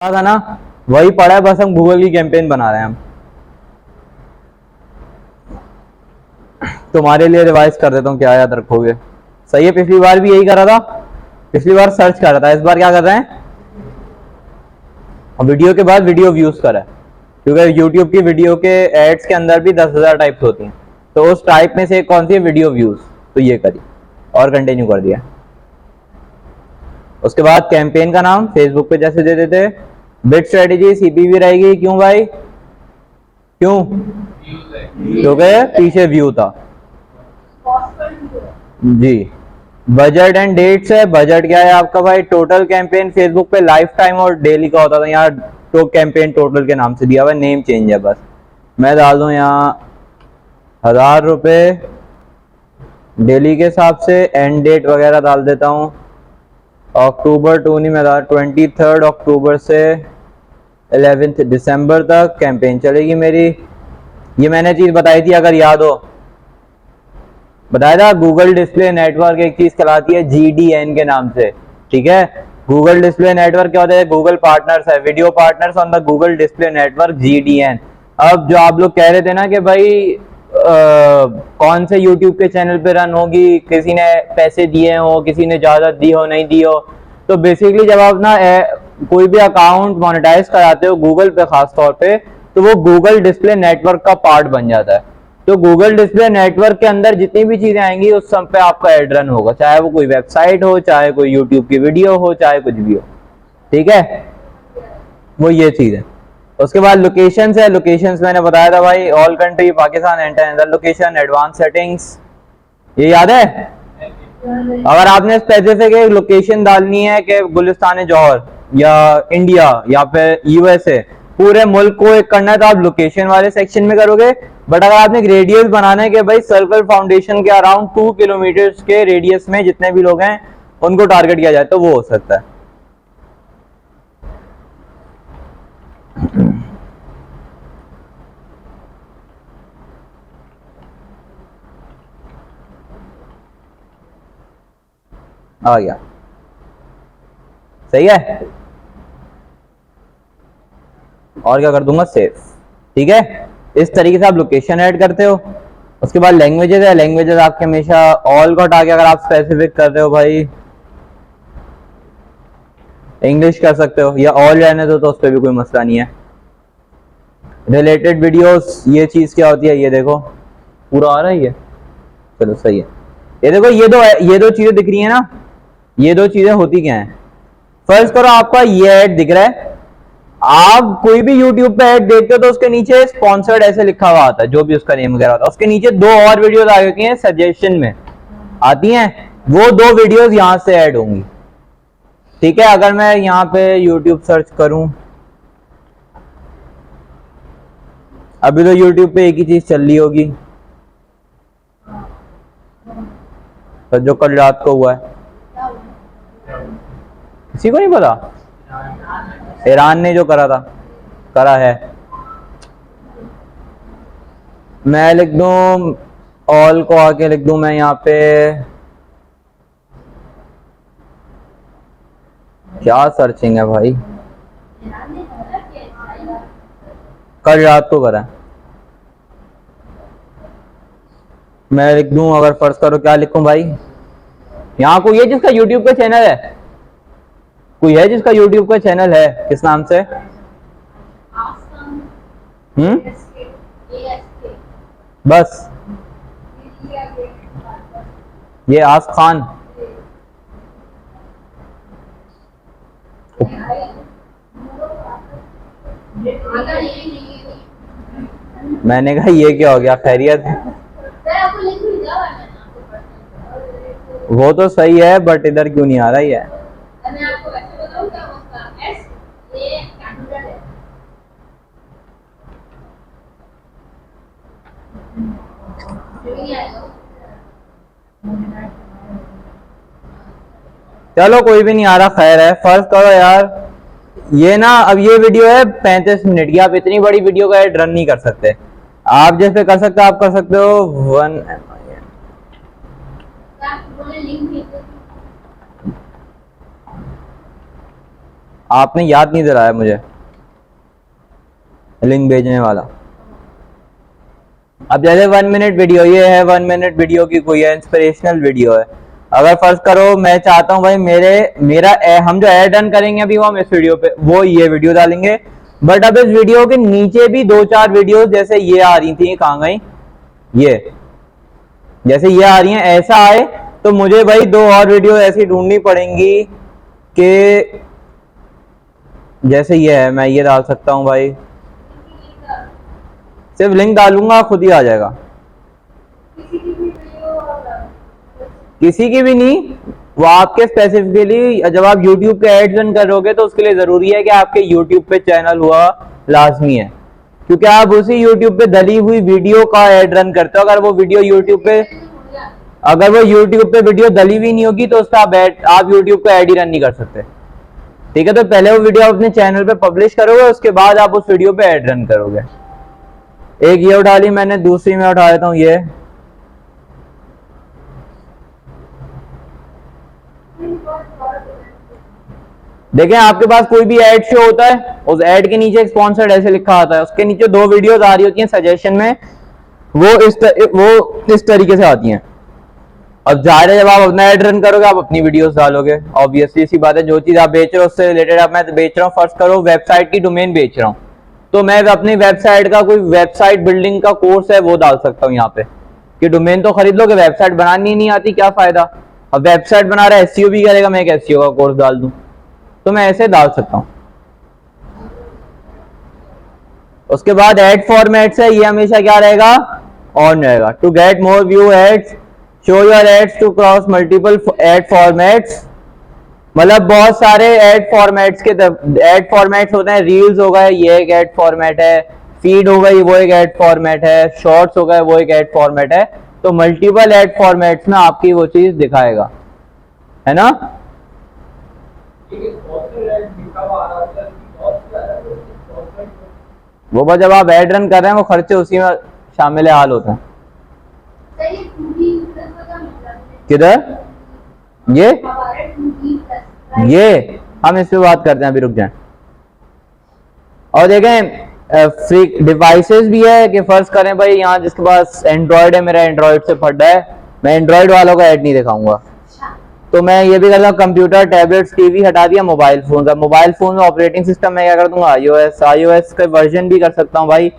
था ना, वही पड़ा है, बस हम गूगल की कैंपेन बना रहे हैं। हम तुम्हारे लिए रिवाइज कर देता हूँ, क्या याद रखोगे। सही है, पिछली बार भी यही करा था, पिछली बार सर्च कर रहा था, इस बार क्या कर रहे हैं, वीडियो के बाद वीडियो व्यूज करा है, क्योंकि यूट्यूब की वीडियो के एड्स के अंदर भी 10,000 टाइप्स होती हैं, तो उस टाइप में से कौन सी है, वीडियो व्यूज, तो ये करी और कंटिन्यू कर दिया। उसके बाद कैंपेन का नाम फेसबुक पे जैसे दे देते, बिट स्ट्रेटेजी सीपीवी रहेगी, क्यों भाई, क्यों, क्योंकि पीछे व्यू था जी। बजट एंड डेट्स है, बजट क्या है आपका भाई, टोटल कैंपेन फेसबुक पे लाइफ टाइम और डेली का होता था, यहाँ तो कैंपेन टोटल के नाम से दिया हुआ है, नेम चेंज है बस। मैं डाल दूं यहाँ 1,000 रुपए डेली के हिसाब से, एंड डेट वगैरह डाल देता हूँ अक्टूबर 2 नहीं, मैं 23 अक्टूबर से 11 दिसंबर तक कैंपेन चलेगी मेरी। ये मैंने चीज बताई थी, अगर याद हो, बताया था, गूगल डिस्प्ले नेटवर्क एक चीज कहलाती है GDN के नाम से, ठीक है। गूगल डिस्प्ले नेटवर्क क्या होता है, गूगल पार्टनर्स है, video partners on the Google display network GDN। अब जो आप लोग कह रहे थे ना कि भाई कौन से यूट्यूब के चैनल पे रन होगी, किसी ने पैसे दिए हो, किसी ने ज्यादा दी हो, नहीं दी हो, तो बेसिकली जब आप ना कोई भी अकाउंट मोनेटाइज कराते हो गूगल पे खास तौर पे, तो वो गूगल डिस्प्ले नेटवर्क का पार्ट बन जाता है। तो गूगल डिस्प्ले नेटवर्क के अंदर जितनी भी चीजें आएंगी उस सब पे आपका एड रन होगा, चाहे वो कोई वेबसाइट हो, चाहे कोई यूट्यूब की वीडियो हो, चाहे कुछ भी हो, ठीक है। वो ये चीज है। उसके बाद लोकेशंस है, लोकेशंस मैंने बताया था भाई, all country, Pakistan, enter another location, advance settings, ये याद है। अगर आपने स्पेसिफिक एक लोकेशन डालनी है कि गुलिस्तान जौहर या इंडिया या फिर USA, पूरे मुल्क को एक करना है, तो आप लोकेशन वाले सेक्शन में करोगे। बट अगर आपने रेडियस बनाना है कि भाई सर्कल फाउंडेशन के अराउंड 2 किलोमीटर के रेडियस में जितने भी लोग हैं उनको टारगेट किया जाए, तो वो हो सकता है। आ गया, सही है। और क्या कर दूंगा, सेव, ठीक है। इस तरीके से आप लोकेशन ऐड करते हो। उसके बाद लैंग्वेजेस है, लैंग्वेजेस आपके हमेशा ऑल को हटा के अगर आप स्पेसिफिक कर रहे हो भाई इंग्लिश कर सकते हो, या ऑल रहने दो तो उस पर भी कोई मसला नहीं है। रिलेटेड वीडियोस, ये चीज क्या होती है, ये देखो पूरा आ रहा है ये, चलो सही है। ये देखो, ये दो चीजें दिख रही है ना, ये दो चीजें होती क्या है। फर्स्ट करो, आपका ये ऐड दिख रहा है, आप कोई भी यूट्यूब पे ऐड देखते हो तो उसके नीचे स्पॉन्सर्ड ऐसे लिखा हुआ आता है, जो भी उसका नेम वगैरह होता है, उसके नीचे दो और वीडियोस आ गई हैं सजेशन में आती हैं, वो दो वीडियोस यहां से ऐड होंगी, ठीक है। अगर मैं यहाँ पे यूट्यूब सर्च करूं, अभी तो यूट्यूब पे एक ही चीज चल रही होगी, तो जो कल रात को हुआ है, किसी को नहीं पता, ईरान ने जो करा है। मैं लिख दूं, ऑल को आके लिख दूं मैं यहाँ पे, क्या सर्चिंग है भाई, कल रात को करा। मैं लिख दूं, अगर फर्ज करो, क्या लिखूं भाई, यहाँ कोई है जिसका यूट्यूब का चैनल है, कोई है जिसका यूट्यूब का चैनल है, किस नाम से, बस ये आस खान, मैंने कहा ये क्या हो गया, खैरियत। वो तो सही है, बट इधर क्यों नहीं आ रहा है। चलो कोई भी नहीं आ रहा, खैर है। फर्ज करो यार, ये ना, अब ये वीडियो है 35 मिनट की, आप इतनी बड़ी वीडियो का एड रन नहीं कर सकते। आप जैसे कर सकते हो, आप कर सकते हो 1 लिंक आपने याद नहीं दिलाया मुझे लिंक भेजने वाला। अब जैसे 1 मिनट वीडियो, ये है 1 मिनट वीडियो की कोई है, इंस्पिरेशनल वीडियो है। अगर फर्ज करो मैं चाहता हूं भाई हम जो ऐड रन करेंगे अभी वो हम इस वीडियो पे वो ये वीडियो डालेंगे, बट अब इस वीडियो के नीचे भी 2-4 वीडियो जैसे ये आ रही थी, कहां गई ये, जैसे ये आ रही हैं, ऐसा आए तो मुझे भाई 2 और वीडियो ऐसी ढूंढनी पड़ेंगी कि जैसे ये है, मैं ये डाल सकता हूं भाई, सिर्फ लिंक डालूंगा खुद ही आ जाएगा। किसी की भी नहीं, वो आपके स्पेसिफिकली जब आप YouTube के एड्स रन करोगे तो उसके लिए जरूरी है कि आपके YouTube पे चैनल हुआ लाजमी है, क्योंकि आप उसी YouTube पे डली हुई वीडियो का एड रन करते हो। अगर वो YouTube पे वीडियो डली हुई नहीं होगी तो उसका आप YouTube पे एड ही रन नहीं कर सकते। ठीक है, तो पहले वो वीडियो आप अपने चैनल पे पब्लिश करोगे, उसके बाद आप उस वीडियो पे एड रन करोगे। एक ये उठा ली मैंने, दूसरी में उठा लेता हूं ये। देखें आपके पास कोई भी ऐड शो होता है, उस ऐड के नीचे स्पॉन्सर्ड ऐसे लिखा आता है, उसके नीचे 2 वीडियोस आ रही होती हैं सजेशन में, वो इस तरीके से आती हैं। अब जाहिर है जब आप अपना ऐड रन करोगे आप अपनी वीडियोस डालोगे, ऑब्वियसली सी बात है। जो चीज आप बेच रहे हो उससे रिलेटेड, अब मैं बेच रहा हूँ, फर्स्ट करो वेबसाइट की डोमेन बेच रहा हूँ, तो मैं अपनी वेबसाइट का कोई वेबसाइट बिल्डिंग का कोर्स है वो डाल सकता हूँ यहाँ पे, कि डोमेन तो खरीद लो, कि वेबसाइट बनानी नहीं आती क्या फायदा। अब वेबसाइट बना रहा है एसईओ भी करेगा, मैं एक एसईओ का कोर्स डाल दूं, तो मैं ऐसे डाल सकता हूं। उसके बाद एड फॉर्मेट्स है, ये हमेशा क्या रहेगा, ऑन रहेगा। To get more view ads, show your ads to cross multiple ad formats, मतलब बहुत सारे एड फॉर्मेट्स होते हैं। रील्स हो गए, ये एक एड फॉर्मेट है, फीड हो गई वो एक एड फॉर्मेट है, शॉर्ट्स हो गए वो एक एड फॉर्मेट है। तो मल्टीपल एड फॉर्मेट्स में आपकी वो चीज दिखाएगा, है ना। वो बस जब आप एड रन कर रहे हैं वो खर्चे उसी में शामिल हाल होते हैं। किधर ये हम इस पे बात करते हैं, अभी रुक जाएं। और देखें फ्री डिवाइसेस भी है, कि फर्ज करें भाई यहाँ जिसके पास एंड्रॉयड है, मेरा एंड्रॉयड से फट रहा है, मैं एंड्रॉयड वालों का ऐड नहीं दिखाऊंगा, तो मैं ये भी करता हूँ कंप्यूटर, टैबलेट्स, टीवी हटा दिया, मोबाइल फोन। अब मोबाइल फोन में ऑपरेटिंग सिस्टम मैं क्या कर दूंगा, iOS का वर्जन भी कर सकता हूँ भाई,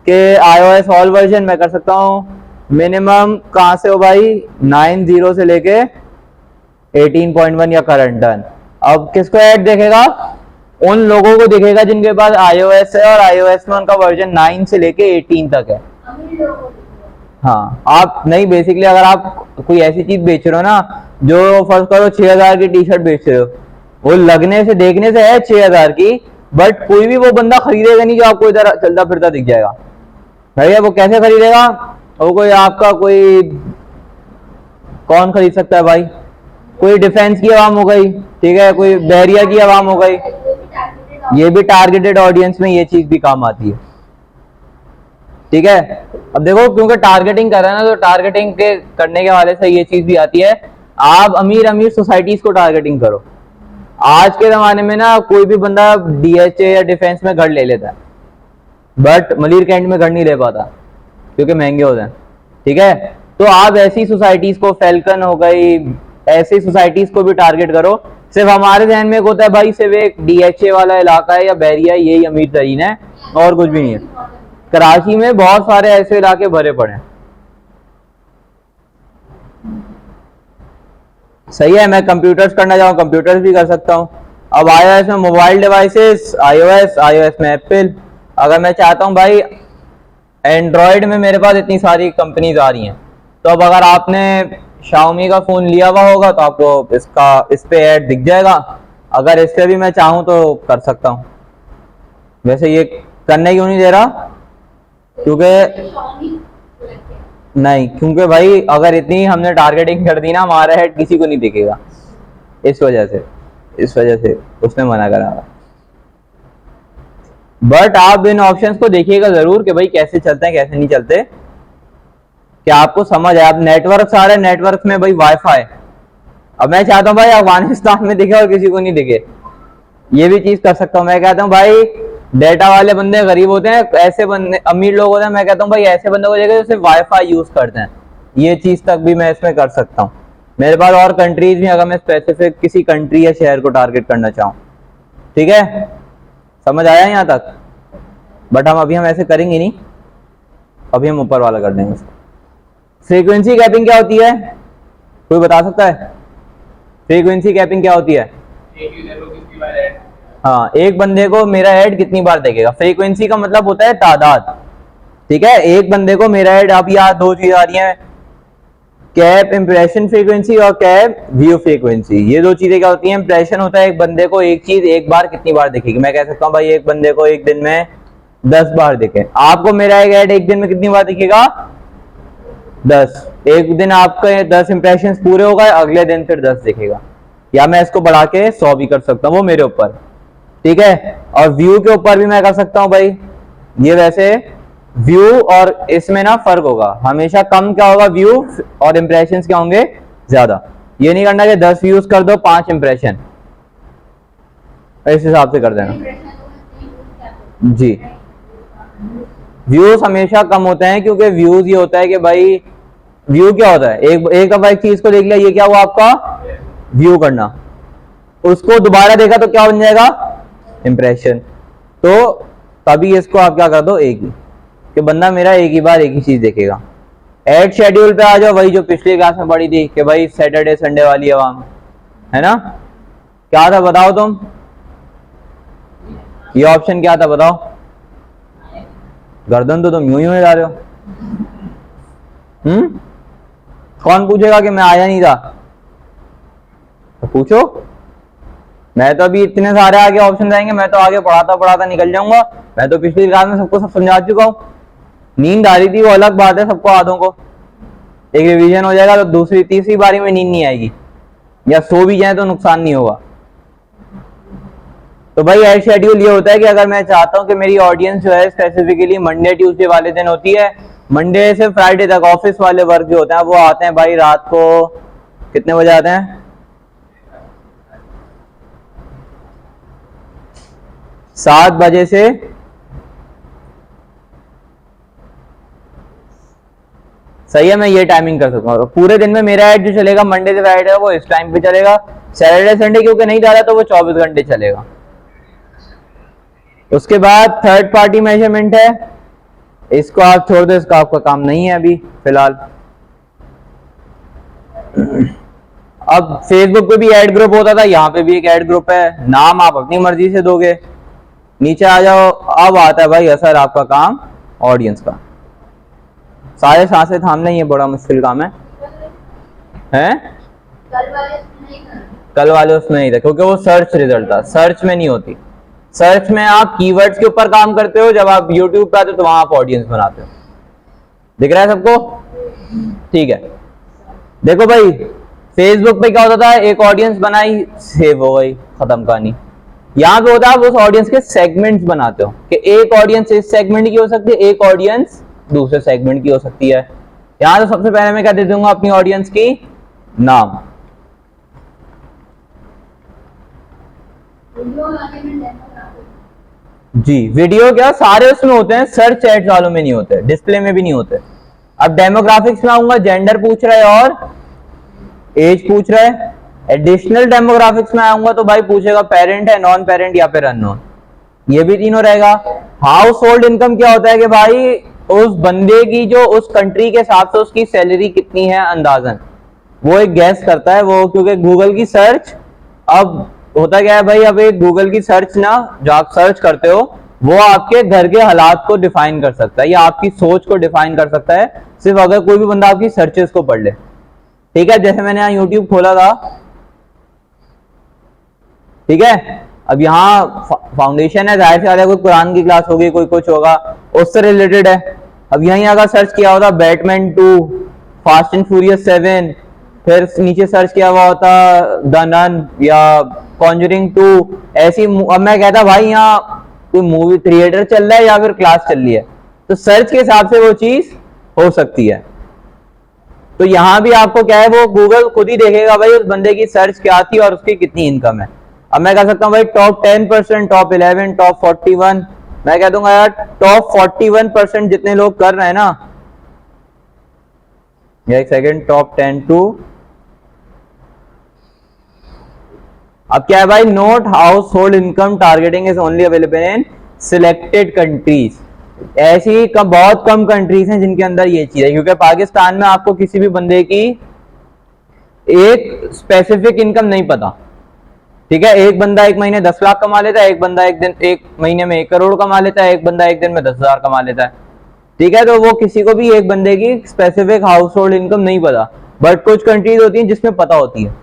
कि iOS ऑल वर्जन मैं कर सकता हूँ। मिनिमम कहाँ से हो भाई, 9.0 से लेके 18.1 या करंट डन। अब किसको ऐड देखेगा, उन लोगों को दिखेगा जिनके पास iOS है और iOS में उनका वर्जन 9 से लेके 18 तक है। हाँ, आप नहीं, बेसिकली अगर आप कोई ऐसी चीज बेच रहे हो ना, जो फर्स्ट करो 6000 की टी शर्ट बेच रहे हो, वो लगने से देखने से है 6000 की, बट कोई भी वो बंदा खरीदेगा नहीं जो आपको इधर चलता फिरता दिख जाएगा। भैया वो कैसे खरीदेगा, वो कोई आपका कोई कौन खरीद सकता है भाई, कोई डिफेंस की आवाम हो गई, ठीक है, कोई बैरियर की आवाम हो गई, ये भी टारगेटेड ऑडियंस में ये चीज भी काम आती है। ठीक है, अब देखो क्योंकि टारगेटिंग कर रहे हैं ना, तो टारगेटिंग के करने के हवाले से ये चीज भी आती है, आप अमीर अमीर सोसाइटीज को टारगेटिंग करो। आज के जमाने में ना कोई भी बंदा डीएचए या डिफेंस में घर ले लेता है, बट मलिर कैंट में घर नहीं ले पाता क्योंकि महंगे होते हैं। ठीक है, तो आप ऐसी सोसाइटीज को, फैल्कन हो गई, ऐसी सोसाइटीज को भी टारगेट करो। सिर्फ हमारे ध्यान में होता है भाई सिर्फ एक डीएचए वाला इलाका है या बैरिया, यही अमीर तरीन है और कुछ भी नहीं है। कराची में बहुत सारे ऐसे इलाके भरे पड़े हैं। सही है, मैं कंप्यूटर्स करना चाहूँ कंप्यूटर्स भी कर सकता हूँ। अब iOS में मोबाइल डिवाइसेस, iOS में एप्पल। अगर मैं चाहता हूँ भाई एंड्रॉयड में, मेरे पास इतनी सारी कंपनीज आ रही हैं, तो अब अगर आपने Xiaomi का फोन लिया हुआ होगा तो आपको इस पे ऐड दिख जाएगा। अगर इस पे भी मैं चाहूँ तो कर सकता हूँ। वैसे ये करने क्यों नहीं दे रहा, क्योंकि नहीं, क्योंकि भाई अगर इतनी हमने टारगेटिंग कर दी ना, हमारा हेड किसी को नहीं दिखेगा, इस वजह से उसने मना करा। बट आप इन ऑप्शंस को देखिएगा जरूर कि भाई कैसे चलते हैं कैसे नहीं चलते, कि आपको समझ आए। अब नेटवर्क सारे नेटवर्क में भाई वाईफाई, अब मैं चाहता हूं भाई अफगानिस्तान में दिखे और किसी को नहीं दिखे, ये भी चीज कर सकता हूँ। मैं कहता हूँ भाई डेटा वाले बंदे गरीब होते हैं, ऐसे बंदे अमीर लोग होते हैं, मैं कहता हूँ भाई ऐसे बंदों को देखो जो सिर्फ वाईफाई यूज करते हैं। ये चीज तक भी मैं इसमें कर सकता हूँ। मेरे पास और कंट्रीज भी, अगर मैं स्पेसिफिक किसी कंट्री या शहर को टारगेट करना चाहूँ। ठीक है, समझ आया यहाँ तक? बट हम ऐसे करेंगे नहीं, अभी हम ऊपर वाला कर देंगे उसको। फ्रीक्वेंसी कैपिंग क्या होती है, कोई बता सकता है? फ्रीक्वेंसी कैपिंग क्या होती है? हाँ, एक बंदे को मेरा ऐड कितनी बार देखेगा। फ्रीक्वेंसी का मतलब होता है तादाद। ठीक है, एक बंदे को मेरा ऐड, अब यहाँ दो चीज आ रही है, कैप इंप्रेशन फ्रीक्वेंसी और कैप व्यू फ्रीक्वेंसी। ये दो चीजें क्या होती हैं? इंप्रेशन होता है एक बंदे को एक चीज एक बार कितनी बार दिखेगी। मैं कह सकता हूँ भाई एक बंदे को एक दिन में 10 बार दिखे। आपको मेरा एक ऐड एक दिन में कितनी बार दिखेगा? 10। एक दिन आपके 10 इंप्रेशन पूरे हो गए, अगले दिन फिर 10 दिखेगा। या मैं इसको बढ़ा के 100 भी कर सकता हूँ, वो मेरे ऊपर। ठीक है, और व्यू के ऊपर भी मैं कर सकता हूँ भाई। ये वैसे व्यू और इसमें ना फर्क होगा, हमेशा कम क्या होगा? व्यू और इंप्रेशंस क्या होंगे? ज्यादा। ये नहीं करना कि 10 व्यूज कर दो 5 इंप्रेशन, इस हिसाब से कर देना जी। व्यूज हमेशा कम होते हैं, क्योंकि व्यूज ये होता है कि भाई व्यू क्या होता है? एक दफा एक चीज को देख लिया, ये क्या हुआ आपका? व्यू करना। उसको दोबारा देखा तो क्या बन जाएगा? इंप्रेशन। तो तभी इसको आप क्या कर दो? एक ही, कि बंदा मेरा एक ही बार एक ही चीज देखेगा। एड शेड्यूल पे आ जाओ, वही जो पिछली क्लास में पढ़ी थी कि भाई सैटरडे संडे वाली आवाम है ना। क्या था बताओ तुम? ये ऑप्शन क्या था बताओ? गर्दन तो तुम यूं ही जा रहे हो। कौन पूछेगा कि मैं आया नहीं था? तो पूछो। मैं तो अभी इतने सारे आगे ऑप्शन आएंगे, मैं तो आगे पढ़ाता पढ़ाता निकल जाऊंगा। मैं तो पिछली क्लास में सबको सब समझा चुका हूँ। नींद आ रही थी वो अलग बात है, सबको आधों को। एक रिवीजन हो जाएगा तो दूसरी तीसरी बारी में नींद नहीं आएगी, या सो भी जाए तो नुकसान नहीं होगा। तो भाई एड शेड्यूल ये होता है कि अगर मैं चाहता हूं कि मेरी ऑडियंस जो है स्पेसिफिकली मंडे ट्यूसडे वाले दिन होती है, मंडे से फ्राइडे तक ऑफिस वाले वर्क जो होते हैं वो आते हैं भाई रात को कितने बजे आते हैं? 7 बजे से सही है, मैं ये टाइमिंग कर सकता हूँ। पूरे दिन में मेरा ऐड जो चलेगा मंडे से फ्राइडे वो इस टाइम पे चलेगा। सैटरडे संडे क्योंकि नहीं जा रहा तो वो 24 घंटे चलेगा। उसके बाद थर्ड पार्टी मेजरमेंट है, इसको आप छोड़ दो, इसका आपका काम नहीं है अभी फिलहाल। अब फेसबुक पे भी ऐड ग्रुप होता था, यहाँ पे भी एक ऐड ग्रुप है। नाम आप अपनी मर्जी से दोगे। नीचे आ जाओ, अब आता है भाई असर आपका काम ऑडियंस का। सारे सांसें थामना ये बड़ा मुश्किल काम है। कल वाले उसमें नहीं था क्योंकि वो सर्च रिजल्ट था, सर्च में नहीं होती। सर्च में आप कीवर्ड्स के ऊपर काम करते हो, जब आप यूट्यूब पे आते हो तो वहां आप ऑडियंस बनाते हो। दिख रहा है सबको? ठीक है, देखो भाई फेसबुक पे क्या होता था, एक ऑडियंस बनाई सेव हो गई, खत्म कहानी। यहाँ पे होता है आप उस ऑडियंस के सेगमेंट्स बनाते हो कि एक ऑडियंस इस सेगमेंट की हो सकती है, एक ऑडियंस दूसरे सेगमेंट की हो सकती है। यहां तो सबसे पहले मैं क्या दे दूंगा अपनी ऑडियंस की नाम। जी वीडियो क्या सारे उसमें होते हैं, सर्च एड्स वालों में नहीं होते, डिस्प्ले में भी नहीं होते। अब डेमोग्राफिक्स में आऊंगा, जेंडर पूछ रहा है और एज पूछ रहा है। एडिशनल डेमोग्राफिक्स में आऊंगा तो भाई पूछेगा पेरेंट है, नॉन पेरेंट या फिर अननोन, ये भी तीनों रहेगा। हाउस होल्ड इनकम क्या होता है कि भाई उस बंदे की जो उस कंट्री के हिसाब से उसकी सैलरी कितनी है अंदाजन, वो एक गैस करता है वो, क्योंकि गूगल की सर्च अब होता क्या है भाई, अब एक गूगल की सर्च ना जो आप सर्च करते हो वो आपके घर के हालात को डिफाइन कर सकता है या आपकी सोच को डिफाइन कर सकता है, सिर्फ अगर कोई भी बंदा आपकी सर्चेस को पढ़ ले। ठीक है, जैसे मैंने यहाँ यूट्यूब खोला था, ठीक है, अब यहाँ फाउंडेशन है, जाहिर से ज्यादा कोई कुरान की क्लास होगी, कोई कुछ होगा उससे रिलेटेड है। अब यहीं अगर सर्च किया होता बैटमैन 2, फास्ट एंड फ्यूरियस 7, फिर नीचे सर्च किया हुआ होता द नन या कॉन्जरिंग 2, ऐसी। अब मैं कहता भाई यहाँ कोई मूवी थिएटर चल रहा है या फिर क्लास चल रही है, तो सर्च के हिसाब से वो चीज हो सकती है। तो यहाँ भी आपको क्या है, वो गूगल खुद ही देखेगा भाई उस बंदे की सर्च क्या थी और उसकी कितनी इनकम है। अब मैं कह सकता हूँ भाई टॉप 10%, टॉप 11, टॉप 41, मैं कह दूंगा यार टॉप 41% जितने लोग कर रहे हैं ना, एक सेकेंड, टॉप 10 टू, अब क्या है भाई, note house hold income targeting is only available in selected countries. ऐसी बहुत कम कंट्रीज हैं जिनके अंदर ये चीज है, क्योंकि पाकिस्तान में आपको किसी भी बंदे की एक स्पेसिफिक इनकम नहीं पता, ठीक है। एक बंदा एक महीने 10 लाख कमा लेता है, एक बंदा एक महीने में 1 करोड़ कमा लेता है, एक बंदा एक दिन में 10,000 कमा लेता है, ठीक है। तो वो किसी को भी एक बंदे की स्पेसिफिक हाउस होल्ड इनकम नहीं पता। बट कुछ कंट्रीज होती हैं जिसमें पता होती है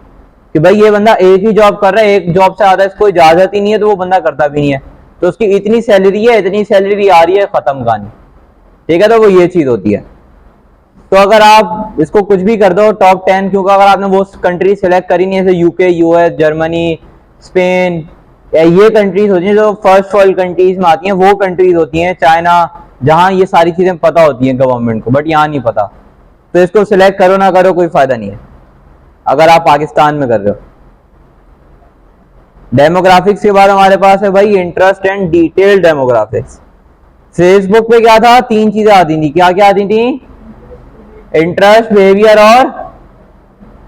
कि भाई ये बंदा एक ही जॉब कर रहा है, एक जॉब से ज्यादा इसको इजाजत ही नहीं है, तो वो बंदा करता भी नहीं है, तो उसकी इतनी सैलरी है, इतनी सैलरी आ रही है, खत्म कहानी, ठीक है। तो वो ये चीज होती है। तो अगर आप इसको कुछ भी कर दो टॉप 10, क्योंकि अगर आपने वो कंट्री सेलेक्ट करी नहीं, जैसे यूके, यूएस, जर्मनी, स्पेन, ये कंट्रीज होती हैं जो फर्स्ट वर्ल्ड कंट्रीज में आती हैं, वो कंट्रीज होती हैं, चाइना, जहां ये सारी चीजें पता होती हैं गवर्नमेंट को, बट यहाँ नहीं पता। तो इसको सिलेक्ट करो ना करो कोई फायदा नहीं है अगर आप पाकिस्तान में कर रहे हो। डेमोग्राफिक्स के बाद हमारे पास है भाई interest and detail demographics. Facebook पे क्या था, 3 चीजें आती थी, क्या क्या आती थी, इंटरेस्ट, बिहेवियर और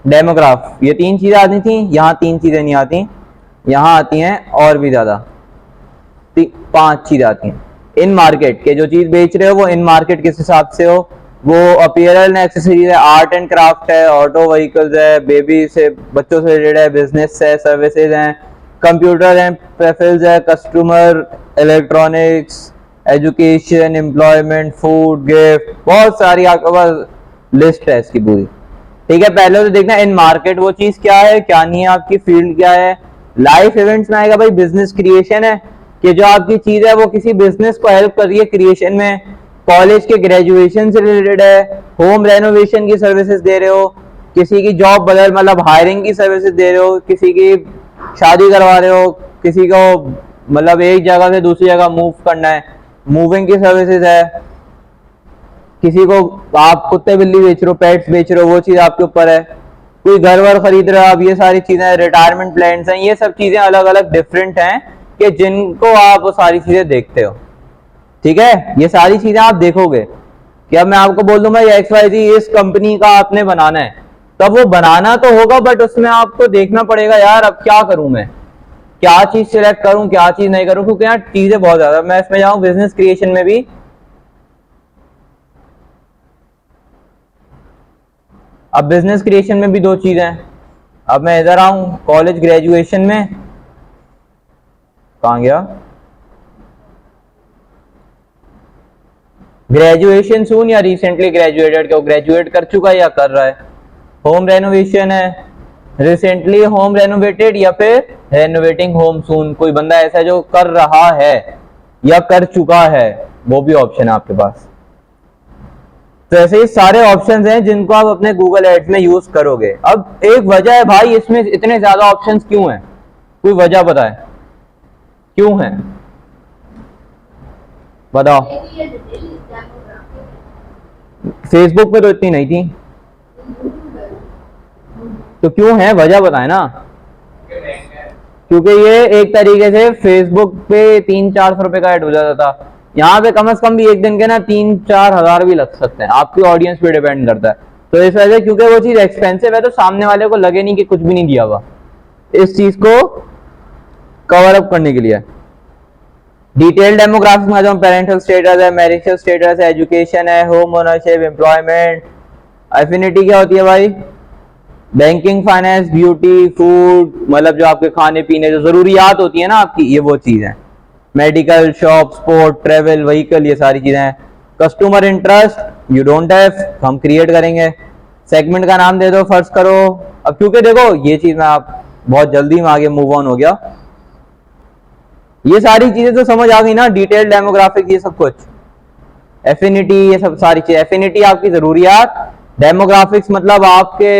डेमोग्राफ, ये 3 चीजें आती थी। यहाँ 3 चीजें नहीं आती, यहाँ आती हैं और भी ज्यादा, 5 चीजें आती हैं। इन मार्केट के जो चीज बेच रहे हो वो इन मार्केट किस हिसाब से हो, वो अपीयरल एंड एक्सेसरीज है, आर्ट एंड क्राफ्ट है, ऑटो व्हीकल्स है, बेबी से बच्चों से रिलेटेड है, बिजनेस है, सर्विसेज हैं, कंप्यूटर एंड प्रेफरेंस है, customer, electronics, education, employment, food, gift, बहुत सारी आपके पास लिस्ट है इसकी पूरी, ठीक है। पहले तो देखना इन मार्केट वो चीज क्या है, क्या नहीं है, आपकी फील्ड क्या है। लाइफ इवेंट्स में आएगा भाई बिजनेस क्रिएशन है, कि जो आपकी चीज है वो किसी बिजनेस को हेल्प कर रही है क्रिएशन में, कॉलेज के ग्रेजुएशन से रिलेटेड है, होम रेनोवेशन की सर्विसेज दे रहे हो, किसी की जॉब बदल मतलब हायरिंग की सर्विसेज दे रहे हो, किसी की शादी करवा रहे हो, किसी को मतलब एक जगह से दूसरी जगह मूव करना है, मूविंग की सर्विसेज है, किसी को आप कुत्ते बिल्ली बेच रहे हो, पेट्स बेच रहे हो, वो चीज आपके ऊपर है, कोई घर वर खरीद रहे हो आप, ये सारी चीजें, रिटायरमेंट प्लान्स हैं, ये सब चीजें अलग अलग डिफरेंट हैं कि जिनको आप वो सारी चीजें देखते हो, ठीक है। ये सारी चीजें आप देखोगे कि अब मैं आपको बोल दूं भाई XYZ इस कंपनी का आपने बनाना है, तब वो बनाना तो होगा, बट उसमें आपको देखना पड़ेगा यार अब क्या करूं मैं, क्या चीज सिलेक्ट करूं, क्या चीज नहीं करूं, क्योंकि यार चीजें बहुत ज्यादा। मैं इसमें जाऊं बिजनेस क्रिएशन में भी, अब बिजनेस क्रिएशन में भी 2 चीजें हैं। अब मैं इधर आऊं कॉलेज ग्रेजुएशन में, कहां गया, ग्रेजुएशन सून या रिसेंटली ग्रेजुएटेड, क्यों ग्रेजुएट कर चुका है या कर रहा है। होम रेनोवेशन है, रिसेंटली होम रेनोवेटेड या फिर रेनोवेटिंग होम सून, कोई बंदा ऐसा है जो कर रहा है या कर चुका है, वो भी ऑप्शन है आपके पास। तो ऐसे ही सारे ऑप्शंस हैं जिनको आप अपने गूगल एड्स में यूज करोगे। अब एक वजह है भाई इसमें इतने ज्यादा ऑप्शंस क्यों हैं, कोई वजह बताए क्यों है, बताओ। फेसबुक पे तो इतनी नहीं थी, तो क्यों है, वजह बताए ना। क्योंकि ये एक तरीके से फेसबुक पे 300-400 रुपए का ऐड हो जाता था, यहाँ पे कम से कम भी एक दिन के ना 3-4 हजार भी लग सकते हैं, आपकी ऑडियंस पे डिपेंड करता है। तो इस वजह से क्योंकि वो चीज एक्सपेंसिव है, तो सामने वाले को लगे नहीं कि कुछ भी नहीं दिया हुआ, इस चीज को कवर अप करने के लिए। डिटेल डेमोग्राफिक्स में आ जाऊं, पेरेंटल स्टेटस है, मैरिटल स्टेटस है, एजुकेशन है, होम ओनरशिप, एम्प्लॉयमेंट। एफिनिटी क्या होती है भाई, बैंकिंग, फाइनेंस, ब्यूटी, फूड, मतलब जो आपके खाने पीने जो जरूरियात होती है ना आपकी, ये वो चीज है। Medical, shop, sport, travel, vehicle, ये सारी चीजें हैं। Customer interest you don't have, हम क्रिएट करेंगे। सेगमेंट का नाम दे दो, फर्ज करो। अब क्योंकि देखो ये चीज में आप बहुत जल्दी में आगे मूव ऑन हो गया, ये सारी चीजें तो समझ आ गई ना, डिटेल डेमोग्राफिक, ये सब कुछ, एफिनिटी, ये सब सारी चीजें। एफिनिटी आपकी जरूरियात, डेमोग्राफिक्स मतलब आपके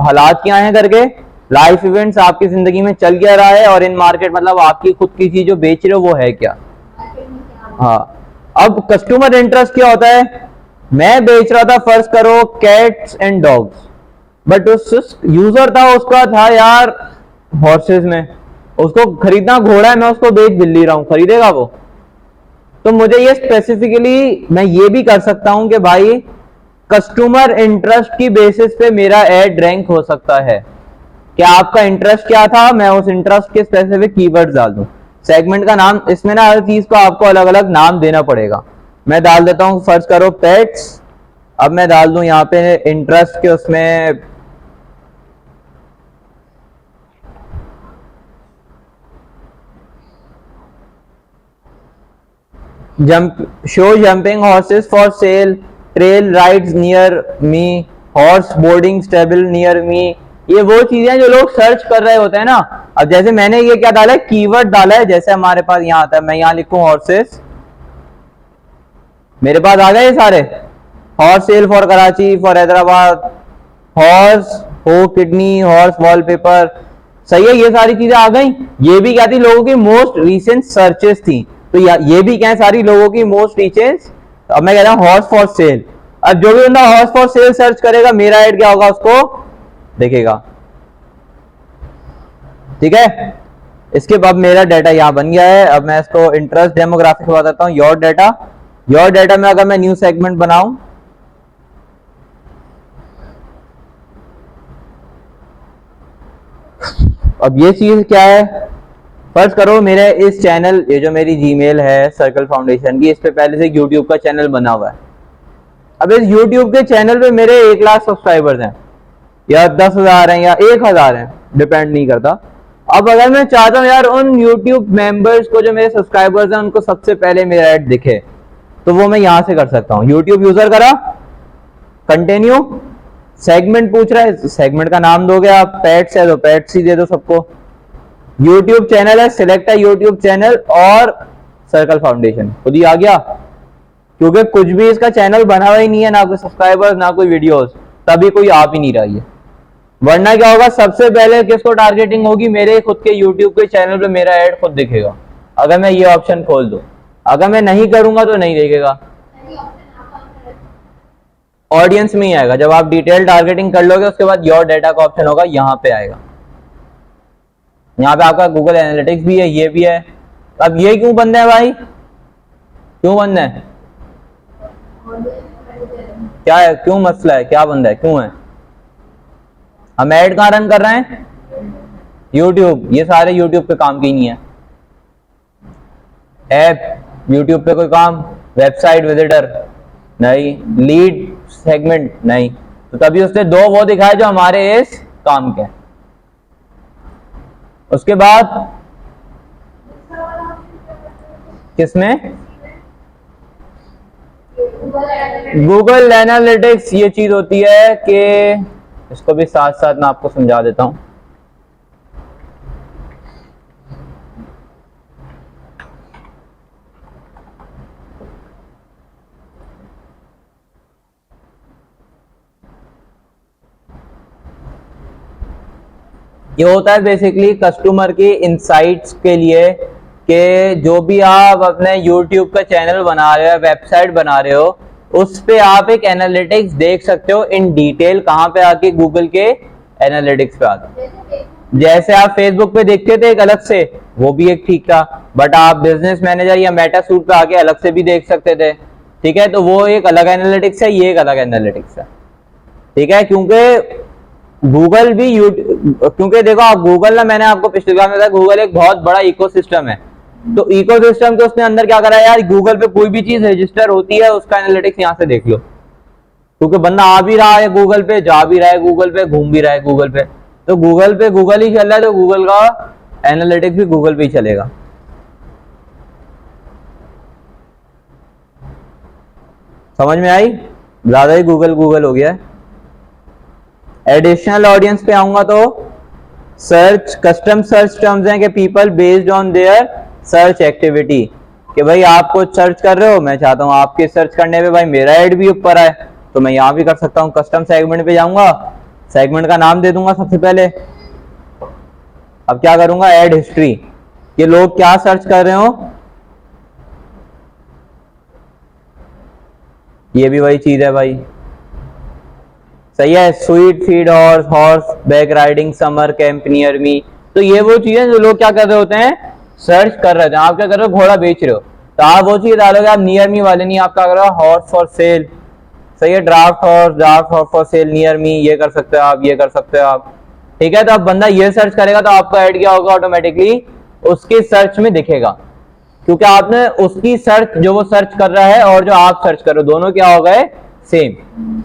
हालात क्या हैं करके, लाइफ इवेंट्स आपकी जिंदगी में चल क्या रहा है, और इन मार्केट मतलब आपकी खुद की चीज जो बेच रहे हो वो है क्या। हाँ, अब कस्टमर इंटरेस्ट क्या होता है, मैं बेच रहा था फर्ज करो कैट्स एंड डॉग्स, बट उस यूजर था उसका था यार हॉर्सेस में, उसको खरीदना घोड़ा है, मैं उसको बेच दिल्ली रहा हूं, खरीदेगा वो? तो मुझे ये स्पेसिफिकली मैं ये भी कर सकता हूं कि भाई कस्टमर इंटरेस्ट की बेसिस पे मेरा एड रैंक हो सकता है। क्या आपका इंटरेस्ट क्या था, मैं उस इंटरेस्ट के स्पेसिफिक कीवर्ड्स डाल दूं। सेगमेंट का नाम, इसमें ना हर चीज को आपको अलग अलग नाम देना पड़ेगा। मैं डाल देता हूं, फर्ज करो पेट्स। अब मैं डाल दूं यहाँ पे इंटरेस्ट के उसमें show jumping horses for sale, trail rides near me, horse boarding stable near me. ये वो चीजें जो लोग सर्च कर रहे होते हैं ना। अब जैसे मैंने ये क्या डाला है, कीवर्ड डाला है, जैसे हमारे पास यहाँ आता है, मैं यहाँ लिखूं हॉर्सेस, मेरे पास आ गए ये सारे। Horse sale for Karachi, for Hyderabad, horse हो किडनी, हॉर्स वॉलपेपर। सही है, ये सारी चीजें आ गई। ये भी क्या थी, लोगों की मोस्ट रिसेंट सर्चेस थी। तो ये भी क्या है, सारी लोगों की मोस्ट रिसेंट। अब मैं कह रहा हूं हॉर्स फॉर सेल। अब जो भी बंदा हॉर्स फॉर सेल सर्च करेगा, मेरा ऐड क्या होगा उसको देखेगा। ठीक है, इसके बाद मेरा डाटा यहां बन गया है। अब मैं इसको इंटरेस्ट डेमोग्राफिक बताता हूं। योर डाटा में अगर मैं न्यू सेगमेंट बनाऊं, अब ये चीज क्या है, फर्ज करो मेरे इस चैनल, ये जो मेरी जीमेल है सर्कल फाउंडेशन की, इस पे पहले से यूट्यूब का चैनल बना हुआ है। अब इस यूट्यूब के चैनल पे मेरे 1 लाख सब्सक्राइबर्स हैं, या 10,000 हैं, या 1,000 हैं, डिपेंड नहीं करता। अब अगर मैं चाहता हूं यार उन यूट्यूब मेंबर्स को, जो मेरे सब्सक्राइबर्स हैं, उनको सबसे पहले मेरा ऐड दिखे, तो वो मैं यहां से कर सकता हूं। यूट्यूब यूजर करा, कंटिन्यू, सेगमेंट पूछ रहा है, सेगमेंट का नाम दोगे आप, पेट्स है तो पेट्स ही दे दो सबको। यूट्यूब चैनल है, सिलेक्ट है यूट्यूब चैनल, और सर्कल फाउंडेशन खुद ही आ गया, क्योंकि कुछ भी इसका चैनल बना हुआ ही नहीं है, ना कोई सब्सक्राइबर्स ना कोई वीडियोस, तभी कोई आ भी नहीं रही है। वरना क्या होगा, सबसे पहले किसको टारगेटिंग होगी, मेरे खुद के यूट्यूब के चैनल पे मेरा ऐड खुद दिखेगा, अगर मैं ये ऑप्शन खोल दूं। अगर मैं नहीं करूंगा तो नहीं दिखेगा, ऑडियंस में ही आएगा। जब आप डिटेल टारगेटिंग कर लोगे, उसके बाद योर डाटा का ऑप्शन होगा, यहां पे आएगा। यहाँ पे आपका गूगल एनालिटिक्स भी है, ये भी है। अब ये क्यों बंद है भाई, क्यों बंद है, क्या है, क्यों मसला है, क्या बंद है, क्यों है? हम ऐड कहाँ रन कर रहे हैं, यूट्यूब। ये सारे यूट्यूब पे काम की नहीं है। ऐप यूट्यूब पे कोई काम, वेबसाइट विजिटर नहीं, लीड सेगमेंट नहीं, तो तभी उसने 2 वो दिखाए जो हमारे इस काम के। उसके बाद किसमें, गूगल एनालिटिक्स। ये चीज होती है कि इसको भी साथ साथ मैं आपको समझा देता हूं। ये होता है बेसिकली कस्टमर की इंसाइट्स के लिए, कि जो भी आप अपने YouTube का चैनल बना रहे हो, वेबसाइट बना रहे हो, उस पे आप एक एनालिटिक्स देख सकते हो इन डिटेल। कहां पे आके, गूगल के एनालिटिक्स पे आके। जैसे आप फेसबुक पे देखते थे एक अलग से, वो भी एक ठीक था, बट आप बिजनेस मैनेजर या मेटा सूट पे आके अलग से भी देख सकते थे। ठीक है, तो वो एक अलग एनालिटिक्स है, ये एक अलग एनालिटिक्स है। ठीक है, क्योंकि गूगल भी क्योंकि देखो आप गूगल ना, मैंने आपको पिछली बार में बताया, गूगल एक बहुत बड़ा इकोसिस्टम है। तो इकोसिस्टम के उसने अंदर क्या करा है यार, गूगल पे कोई भी चीज रजिस्टर होती है, उसका एनालिटिक्स यहां से देख लो। क्योंकि बंदा आ भी रहा है गूगल पे, जा भी रहा है गूगल पे, घूम भी रहा है गूगल पे, तो गूगल पे गूगल ही चल रहा है, तो गूगल का एनालिटिक्स भी गूगल पे ही चलेगा। समझ में आई? ज्यादा ही गूगल गूगल हो गया है। एडिशनल ऑडियंस पे आऊंगा तो सर्च, कस्टम सर्च टर्म्स हैं कि people based on their search activity, कि भाई आप कुछ सर्च कर रहे हो, मैं चाहता हूं आपके सर्च करने पे भाई मेरा ऐड भी ऊपर आए, तो मैं यहां भी कर सकता हूं। कस्टम सेगमेंट पे जाऊंगा, सेगमेंट का नाम दे दूंगा सबसे पहले। अब क्या करूंगा, ऐड हिस्ट्री, ये लोग क्या सर्च कर रहे हो, ये भी वही चीज है भाई। सही है, sweet feed horse, horse back riding summer camp near me, तो ये वो चीजें जो लोग क्या कर रहे होते हैं, सर्च कर रहे थे। आप क्या कर रहे हो, घोड़ा बेच रहे हो, तो आप वो चीज डालोगे, आप नियर मी वाले नहीं, आप क्या कर रहे हो, हॉर्स फॉर सेल, सही है, draft horse for sale near me, ये कर सकते हो आप, ये कर सकते हो आप, ठीक है। तो अब बंदा ये सर्च करेगा तो आपका ऐड क्या होगा, ऑटोमेटिकली उसकी सर्च में दिखेगा, क्योंकि आपने उसकी सर्च, जो वो सर्च कर रहा है और जो आप सर्च कर रहे हो, दोनों क्या हो गए, सेम।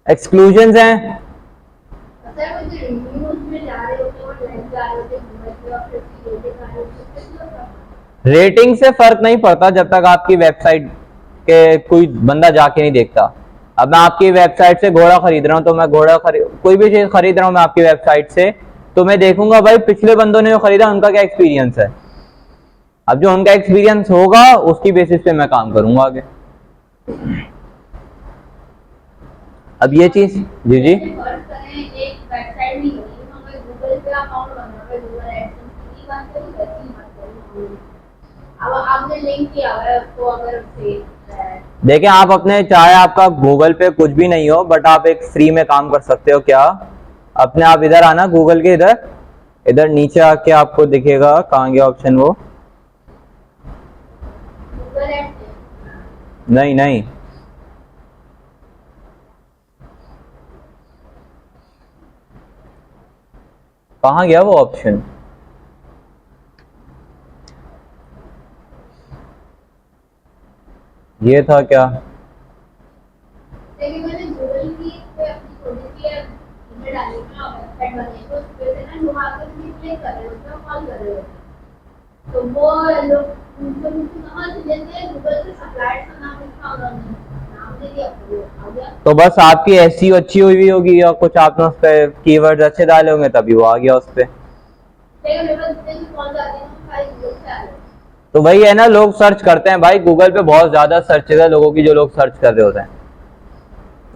एक्सक्लूजन हैं, रेटिंग से फर्क नहीं पड़ता जब तक आपकी वेबसाइट के कोई बंदा जाके नहीं देखता। अब मैं आपकी वेबसाइट से घोड़ा खरीद रहा हूं, तो मैं कोई भी चीज खरीद रहा हूं मैं आपकी वेबसाइट से, तो मैं देखूंगा भाई पिछले बंदों ने जो खरीदा उनका क्या एक्सपीरियंस है। अब जो उनका एक्सपीरियंस होगा उसकी बेसिस पे मैं काम करूंगा आगे। अब ये चीज जी जी, अब आपने लिंक किया है तो अगर देखिए आप अपने, चाहे आपका गूगल पे कुछ भी नहीं हो, बट आप एक फ्री में काम कर सकते हो। क्या, अपने आप इधर आना गूगल के, इधर इधर नीचे आके आपको दिखेगा, कहाँ गया ऑप्शन वो, नहीं नहीं, कहाँ गया वो ऑप्शन, ये था क्या, तो वो लोग कहाँ से लेते हैं, गूगल से सप्लायर का नाम लिखा होगा, नाम दे दिया, तो बस आपकी एसईओ अच्छी हुई होगी या कुछ आपने उस पर कीवर्ड्स अच्छे डाले होंगे तभी वो आ गया उस पर। तो भाई है ना, लोग सर्च करते हैं भाई गूगल पे, बहुत ज्यादा सर्चेज है लोगों की जो लोग सर्च कर रहे होते हैं।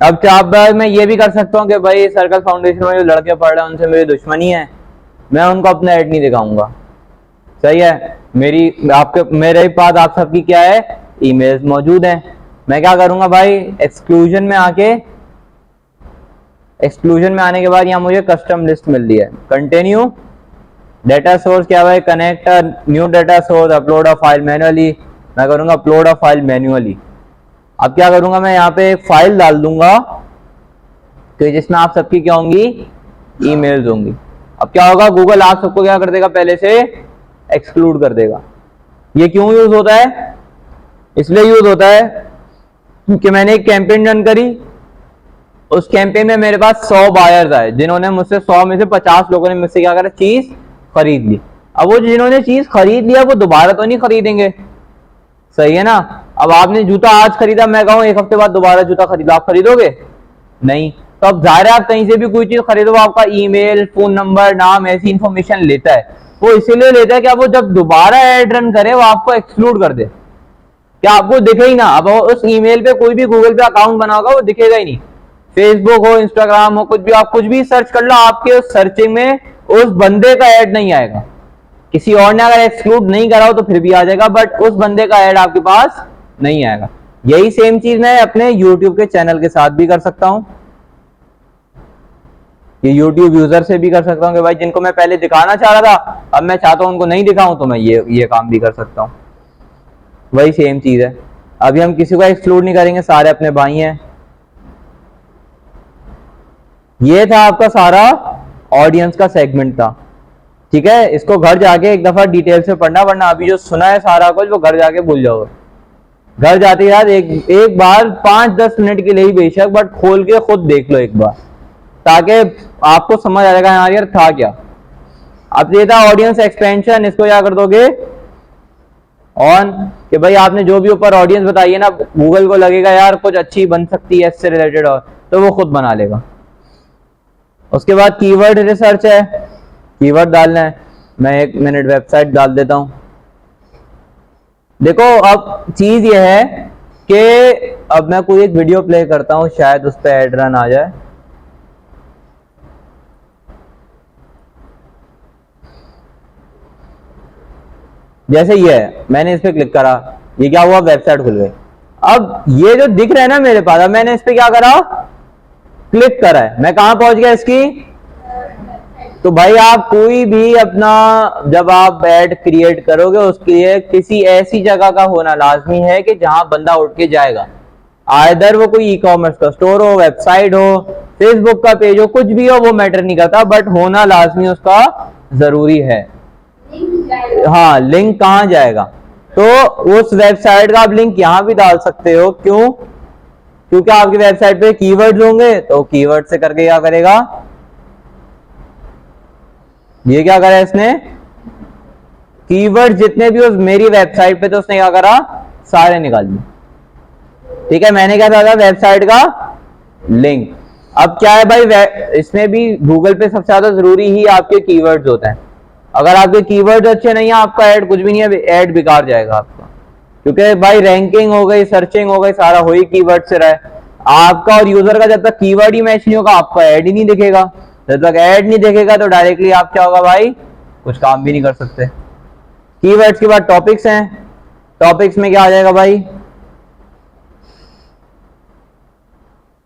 अब क्या भाई मैं ये भी कर सकता हूँ कि भाई सर्कल फाउंडेशन में जो लड़के पढ़ रहे हैं उनसे मेरी दुश्मनी है, मैं उनको अपना ऐड नहीं दिखाऊंगा, सही है। मेरे पास आप सबकी क्या है, ईमेल्स मौजूद हैं। मैं क्या करूंगा भाई, एक्सक्लूजन में आके, एक्सक्लूजन में आने के बाद यहाँ मुझे कस्टम लिस्ट मिल रही है, कंटिन्यू डेटा सोर्स, क्या भाई, connect new data source, upload a file manually, मैं करूंगा अपलोड अ फाइल मैन्युअली। अब क्या करूंगा, मैं यहाँ पे एक फाइल डाल दूंगा तो जिसमें आप सबकी क्या होंगी, ईमेल्स होंगी। अब क्या होगा, गूगल आप सबको क्या कर देगा, पहले से एक्सक्लूड कर देगा। ये क्यों यूज होता है, इसलिए यूज होता है कि मैंने एक कैंपेन रन करी, उस कैंपेन में मेरे पास 100 बायर्स आए, जिन्होंने मुझसे 100 में से 50 लोगों ने मुझसे क्या करा, चीज खरीद ली। अब वो जिन्होंने चीज खरीद लिया वो दोबारा तो नहीं खरीदेंगे, सही है ना। अब आपने जूता आज खरीदा, मैं कहूँ एक हफ्ते बाद दोबारा जूता खरीदा, आप खरीदोगे नहीं। तो अब जाहिर है आप कहीं से भी कोई चीज खरीदो, आपका ईमेल, फोन नंबर, नाम, ऐसी इंफॉर्मेशन लेता है। वो इसीलिए लेता है कि वो जब दोबारा एड रन करे वो आपको एक्सक्लूड कर दे, क्या आपको दिखे ही ना। अब उस ईमेल पे कोई भी गूगल पे अकाउंट बना होगा वो दिखेगा ही नहीं, फेसबुक हो, इंस्टाग्राम हो, कुछ भी, आप कुछ भी सर्च कर लो, आपके उस सर्चिंग में उस बंदे का ऐड नहीं आएगा। किसी और ने अगर एक्सक्लूड नहीं करा हो तो फिर भी आ जाएगा, बट उस बंदे का ऐड आपके पास नहीं आएगा। यही सेम चीज मैं अपने YouTube के चैनल के साथ भी कर सकता हूं, ये YouTube यूजर से भी कर सकता हूं कि भाई जिनको मैं पहले दिखाना चाह रहा था अब मैं चाहता हूं उनको नहीं दिखाऊं, तो मैं ये काम भी कर सकता हूं। वही सेम चीज है। अभी हम किसी को एक्सक्लूड नहीं करेंगे, सारे अपने भाई हैं। ये था आपका सारा ऑडियंस का सेगमेंट था, ठीक है। इसको घर जाके एक दफा डिटेल से पढ़ना, वरना अभी जो सुना है सारा कुछ वो घर जाके भूल जाओगे। घर जाते यार एक बार 5-10 मिनट के लिए ही बेशक, बट खोल के खुद देख लो एक बार, ताकि आपको समझ आ जाएगा यार था क्या। अब ये था ऑडियंस एक्सपेंशन, इसको क्या कर दोगे ऑन, कि भाई आपने जो भी ऊपर ऑडियंस बताई है ना, गूगल को लगेगा यार कुछ अच्छी बन सकती है इससे रिलेटेड, और तो वो खुद बना लेगा। उसके बाद कीवर्ड रिसर्च है, कीवर्ड डालना है। मैं 1 मिनट वेबसाइट डाल देता हूं। देखो अब चीज ये है कि अब मैं कोई एक वीडियो प्ले करता हूं, शायद उस पर एड रन आ जाए। जैसे ये है, मैंने इस पे क्लिक करा, ये क्या हुआ, वेबसाइट खुल गई। अब ये जो दिख रहा है ना मेरे पास, अब मैंने इस पे क्या करा, क्लिक करा है, मैं कहां पहुंच गया इसकी, तो भाई आप कोई भी अपना जब आप ऐड क्रिएट करोगे उसके लिए किसी ऐसी जगह का होना लाजमी है कि जहां बंदा उठ के जाएगा। आइदर वो कोई ई कॉमर्स का स्टोर हो, वेबसाइट हो, फेसबुक का पेज हो, कुछ भी हो, वो मैटर नहीं करता, बट होना लाजमी उसका जरूरी है। लिंक जाएगा। हाँ, लिंक कहाँ जाएगा? तो उस वेबसाइट का आप लिंक यहाँ भी डाल सकते हो। क्यों? क्योंकि आपकी वेबसाइट पे कीवर्ड्स होंगे, तो कीवर्ड से करके क्या करेगा, ये क्या करा इसने, कीवर्ड जितने भी उस मेरी वेबसाइट पे, तो उसने क्या करा, सारे निकाल दिए। ठीक है, मैंने क्या डाला, वेबसाइट का लिंक। अब क्या है भाई, इसमें भी गूगल पे सबसे ज्यादा जरूरी ही आपके कीवर्ड्स होते हैं। अगर आपके कीवर्ड्स अच्छे नहीं है, आपका ऐड कुछ भी नहीं है, ऐड बेकार जाएगा आपका। क्योंकि भाई रैंकिंग हो गई, सर्चिंग हो गई, सारा हो ही कीवर्ड से रहा है। आपका और यूजर का जब तक कीवर्ड ही मैच नहीं होगा, आपका ऐड ही नहीं दिखेगा। जब तक ऐड नहीं दिखेगा तो डायरेक्टली आप क्या होगा भाई, कुछ काम भी नहीं कर सकते। कीवर्ड्स के बाद टॉपिक्स हैं। टॉपिक्स में क्या आ जाएगा भाई,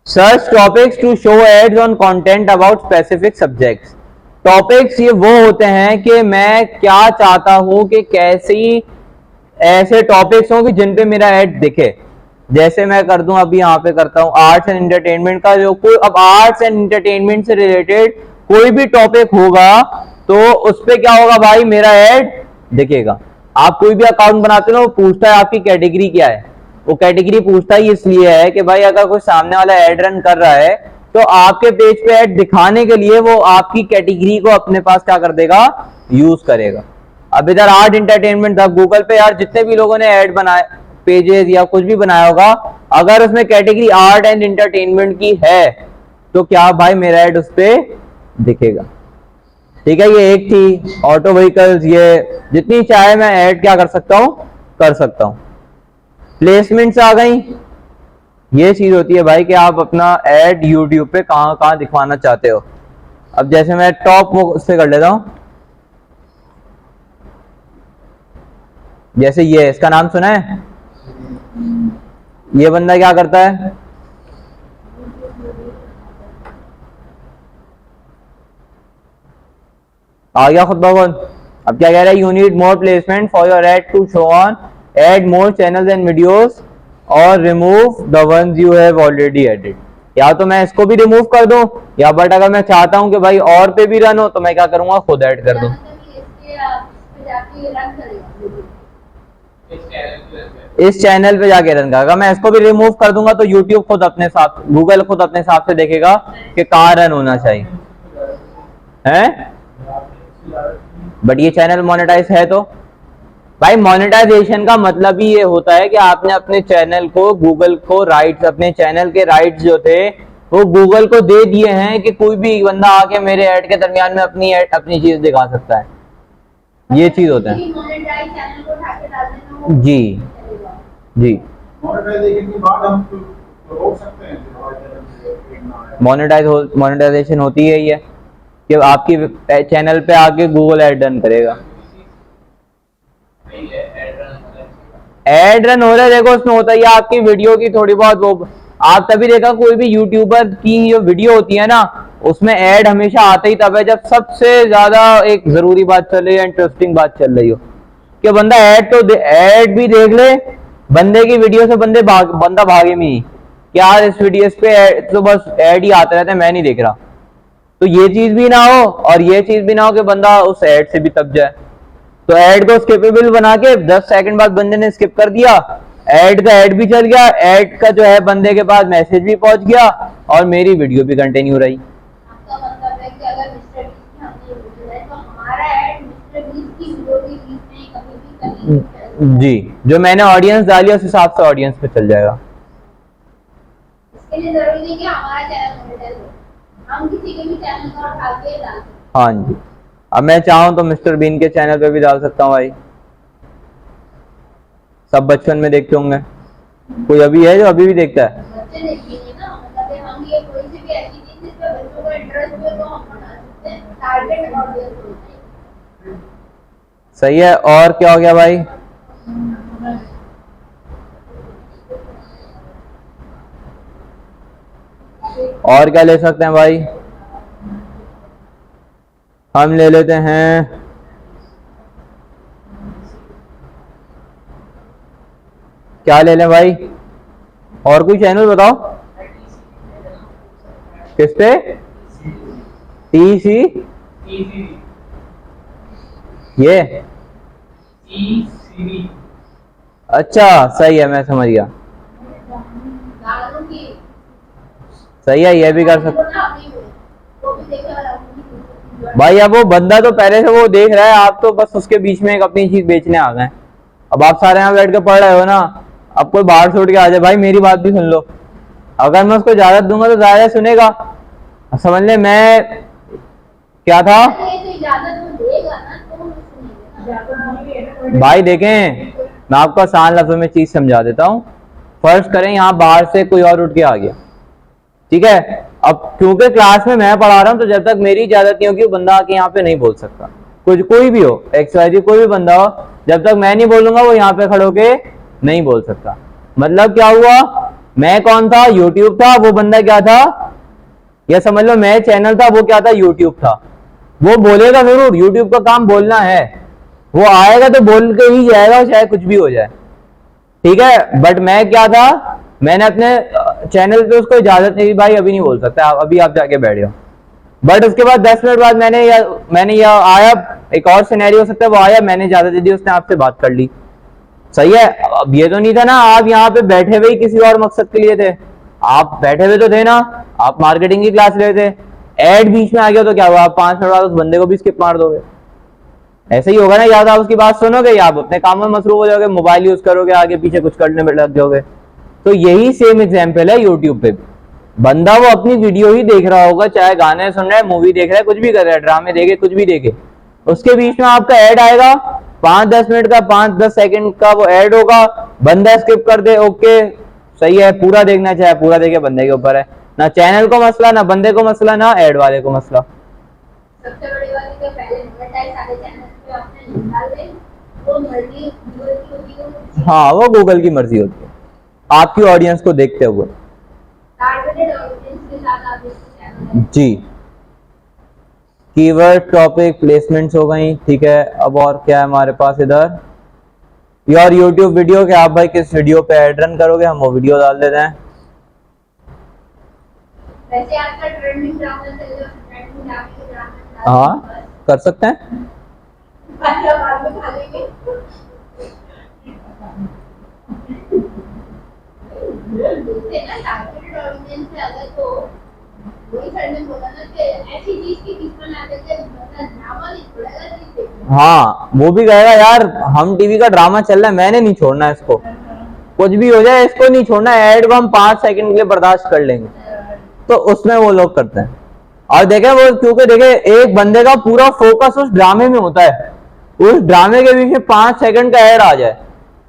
search topics to show ads on content about specific subjects. Topics ये वो होते हैं कि मैं क्या चाहता हूं कि कैसी ऐसे टॉपिक्स हों कि जिन पे मेरा ऐड दिखे। जैसे मैं कर दूं, अभी यहाँ पे करता हूं आर्ट्स एंड एंटरटेनमेंट का, जो कोई अब आर्ट्स एंड एंटरटेनमेंट से रिलेटेड कोई भी टॉपिक होगा तो उस पे क्या होगा भाई, मेरा ऐड दिखेगा। आप कोई भी अकाउंट बनाते हो ना, वो पूछता है आपकी कैटेगरी क्या है। वो कैटेगरी पूछता ही इसलिए है कि भाई अगर कोई सामने वाला ऐड रन कर रहा है तो आपके पेज पे ऐड दिखाने के लिए वो आपकी कैटेगरी को अपने पास क्या कर देगा, यूज करेगा। अब इधर आर्ट एंटरटेनमेंट था, गूगल पे यार जितने भी लोगों ने ऐड बनाए, पेजेस या कुछ भी बनाया होगा, अगर उसमें कैटेगरी आर्ट एंड एंटरटेनमेंट की है तो क्या भाई मेरा ऐड उस पे दिखेगा। ठीक है, ये एक थी। ऑटो व्हीकल्स, ये जितनी चाहे मैं ऐड क्या कर सकता हूं, कर सकता हूं। प्लेसमेंट्स आ गई। ये चीज होती है भाई कि आप अपना ऐड यूट्यूब पे कहां कहां दिखवाना चाहते हो। अब जैसे मैं टॉप उससे कर लेता हूं, जैसे ये, इसका नाम सुना है? ये बंदा क्या करता है, आ गया खुद ब खुद। अब क्या कह रहा है, you need more placement for your ad to show on, add more channels and videos और remove the ones you have already added. या तो मैं इसको भी रिमूव कर दूं, या बट अगर मैं चाहता हूं कि भाई और पे भी रन हो तो मैं क्या करूंगा, खुद ऐड कर दूं। इस चैनल पे जाके रन करेगा। मैं इसको भी रिमूव कर दूंगा तो यूट्यूब खुद अपने साथ, गूगल खुद अपने हिसाब से देखेगा कि कहाँ रन होना चाहिए है। बट ये चैनल मोनेटाइज है तो भाई, मोनेटाइजेशन का मतलब ही ये होता है कि आपने अपने चैनल को, गूगल को राइट्स, अपने चैनल के राइट्स जो थे वो गूगल को दे दिए हैं कि कोई भी बंदा आके मेरे ऐड के दरमियान में अपनी चीज दिखा सकता है। ये चीज होता है जी जी। मोनेटाइजेशन के बाद हम रोक सकते हैं, मोनेटाइजेशन होती है ये कि आपकी चैनल पे आके गूगल ऐड रन करेगा। ऐड रन हो रहा है, देखो उसमें होता है आपकी वीडियो की थोड़ी बहुत वो, आप तभी देखा कोई भी यूट्यूबर की जो वीडियो होती है ना, उसमें ऐड हमेशा आते ही तब है जब सबसे ज्यादा एक जरूरी बात चल रही है, इंटरेस्टिंग बात चल रही हो, कि बंदा ऐड भी देख ले, बंदे की वीडियो से बंदा भागे नहीं कि यार इस वीडियो पे तो बस ऐड ही आते रहते हैं, मैं नहीं देख रहा। तो ये चीज भी ना हो और ये चीज भी ना हो कि बंदा उस ऐड से भी तब जाए। तो ऐड को स्किपेबल बना के 10 सेकंड बाद बंदे ने स्किप कर दिया, ऐड का ऐड भी चल गया, ऐड का जो है बंदे के पास मैसेज भी पहुंच गया और मेरी वीडियो भी कंटिन्यू रही। आपका मतलब है कि अगर मिस्टर बीस्ट की हमने वीडियो है तो हमारा ऐड मिस्टर बीस्ट की वीडियो के बीच में कभी भी कहीं जी, जो मैंने ऑडियंस डाली उस हिसाब से ऑडियंस पे चल जाएगा। इसके लिए जरूरी नहीं कि हमारा चैनल मोनेटाइज हो, हम किसी के भी चैनल का उठा के डाल सकते हैं। हाँ जी, अब मैं चाहूं तो मिस्टर बीन के चैनल पे भी डाल सकता हूँ भाई। सब बचपन में देखते होंगे, कोई अभी है जो अभी भी देखता है? बच्चे देखेंगे ना, मतलब हम ये कोई सी भी ऐसी चीज जिस पे बच्चों को इंटरेस्ट हो तो हम बना सकते हैं, टारगेट ऑडियंस होता है। सही है। और क्या हो गया भाई, और क्या ले सकते हैं भाई? हम ले लेते हैं क्या ले लें भाई, और कोई चैनल बताओ किस पे। टीसी ये अच्छा सही है, मैं समझ गया, दालों की सही है, ये भी कर सकते। वो भी देखेगा भाई अब वो बंदा तो पहले से वो देख रहा है, आप तो बस उसके बीच में एक अपनी चीज बेचने आ गए। अब आप सारे यहाँ बैठ के पढ़ रहे हो ना, अब कोई बाहर से उठ के आ जाए, भाई मेरी बात भी सुन लो, अगर मैं उसको इजाजत दूंगा तो ज्यादा सुनेगा, समझ ले। मैं क्या था ये तो इजाजत वो देगा ना तो वो सुनेंगे ना। भाई, देखें मैं आपको आसान लफ्जों में चीज समझा देता हूँ। फर्ज करें यहाँ बाहर से कोई और उठ के आ गया, ठीक है, अब क्योंकि क्लास में मैं पढ़ा रहा हूँ तो जब तक मेरी इजाजत नहीं होगी वो बंदा आके यहाँ पे नहीं बोल सकता, कुछ कोई भी हो, XYZ कोई भी बंदा हो, जब तक मैं नहीं बोलूंगा वो यहाँ पे खड़े होके नहीं बोल सकता। मतलब क्या हुआ, मैं कौन था, यूट्यूब था, वो बंदा क्या था, या समझ लो मैं चैनल था, वो क्या था, यूट्यूब था। वो बोलेगा जरूर, यूट्यूब का काम बोलना है, वो आएगा तो बोल के ही जाएगा चाहे कुछ भी हो जाए, ठीक है। बट मैं क्या था, मैंने अपने चैनल पे उसको इजाजत नहीं दी, भाई अभी नहीं बोल सकता, अभी आप जाके बैठ जाओ। बट उसके बाद 10 मिनट बाद मैंने या आया, एक और सिनेरियो हो सकता है, वो आया, मैंने इजाजत दे दी, उसने आपसे बात कर ली, सही है। अब ये तो नहीं था ना आप यहाँ पे बैठे हुए ही किसी और मकसद के लिए थे, आप बैठे हुए तो थे ना, आप मार्केटिंग की क्लास ले थे, एड बीच में आ गया तो क्या हुआ, आप 5 मिनट बाद उस बंदे को भी स्किप मार दोगे, ऐसे ही होगा ना, या तो आप उसकी बात सुनोगे या आप अपने काम में मसरूफ हो जाओगे, मोबाइल यूज करोगे, आगे पीछे कुछ करने में लग जाओगे। तो यही सेम एग्जाम्पल है यूट्यूब पे, बंदा वो अपनी वीडियो ही देख रहा होगा, चाहे गाने सुन रहा है, मूवी देख रहा है, कुछ भी कर रहा है, ड्रामे देखे, कुछ भी देखे, उसके बीच में आपका ऐड आएगा, 5-10 मिनट का, 5-10 सेकंड का वो ऐड होगा, बंदा स्किप कर दे, ओके सही है, पूरा देखना चाहे पूरा देखे, बंदे के ऊपर है, ना चैनल को मसला, ना बंदे को मसला, ना ऐड वाले को मसला। सबसे बड़ी बात है कि पहले मोनेटाइज सारे चैनल पे आपने डाल दे, वो मर्जी गूगल की होती है, हाँ वो गूगल की मर्जी होती है, आपकी ऑडियंस को देखते हुए। टारगेटेड ऑडियंस के साथ आप इसको चैनल जी, कीवर्ड, टॉपिक, प्लेसमेंट्स हो गई, ठीक है। अब और क्या है हमारे पास इधर, योर यूट्यूब वीडियो, कि आप भाई किस वीडियो पे ऐड रन करोगे, हम वो वीडियो डाल देते हैं। वैसे आपका ट्रेंडिंग ड्रामा चल रहा है, ट्रेंडिंग ड्रामा हाँ कर सकते हैं, बाद में खा लेंगे। दूसरे ना टारगेटेड ऑडियंस से अगर तो वही सर ने बोला ना कि ऐसी चीज की बीच में ला देते हैं, बंदा ड्रामा नहीं छोड़ेगा, नहीं देखेगा। हाँ वो भी कहेगा यार हम टीवी का ड्रामा चल रहा है, मैंने नहीं छोड़ना इसको, कुछ भी हो जाए इसको नहीं छोड़ना, ऐड को हम 5 सेकंड के लिए बर्दाश्त कर लेंगे, तो उसमें वो लोग करते हैं। और देखें वो, क्योंकि देखें एक बंदे का पूरा फोकस उस ड्रामे में होता है, उस ड्रामे के बीच में 5 सेकंड का ऐड आ जाए,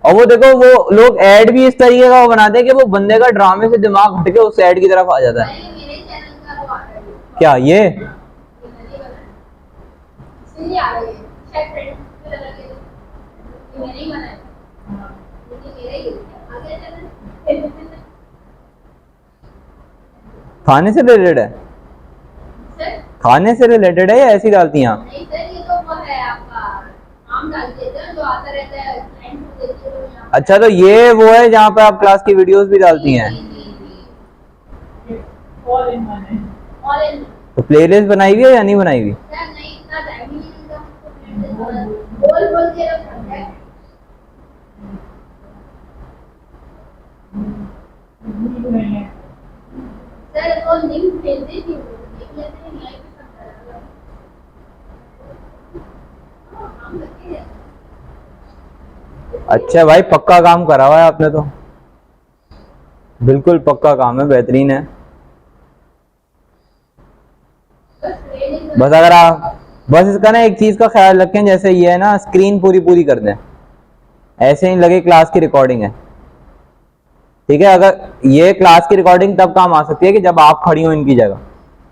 और वो देखो वो लोग ऐड भी इस तरीके का वो बनाते हैं कि वो बंदे का ड्रामे से दिमाग हट के उस ऐड की तरफ आ जाता है। भाई मेरे चैनल का वो आ रहा है, क्या ये इसलिए आ रहा है, शायद फ्रेंड्स को लगा कि ये मैंने ही बनाया, ये मेरा ही है, आगे चैनल खाने से रिलेटेड है, सर खाने से रिलेटेड है या ऐसी डालती हैं? नहीं सर, ये तो वो है आपका नाम डाल देते हैं जो आता रहता है, क्लाइंट को देते हैं वो यहाँ। अच्छा तो ये वो है जहाँ पे आप क्लास की वीडियोस भी डालती हैं, ऑल इन वन है। और इन तो प्लेलिस्ट बनाई हुई है या नहीं बनाई हुई? सर नहीं, इतना टाइम ही नहीं मिलता मुझको, बोल बोल के रखा है। सर वो लिंक भेज देती हूँ, देख लेते हैं लाइव पे सब चला हुआ है। काम करके है। अच्छा भाई पक्का काम करा हुआ है आपने तो, बिल्कुल पक्का काम है, बेहतरीन है। बस ट्रेनिंग बस अगर आप बस इसका ना एक चीज का ख्याल रखें, जैसे ये है ना स्क्रीन पूरी पूरी कर दें, ऐसे ही लगे क्लास की रिकॉर्डिंग है, ठीक है। अगर ये क्लास की रिकॉर्डिंग तब काम आ सकती है कि जब आप खड़ी हो इनकी जगह,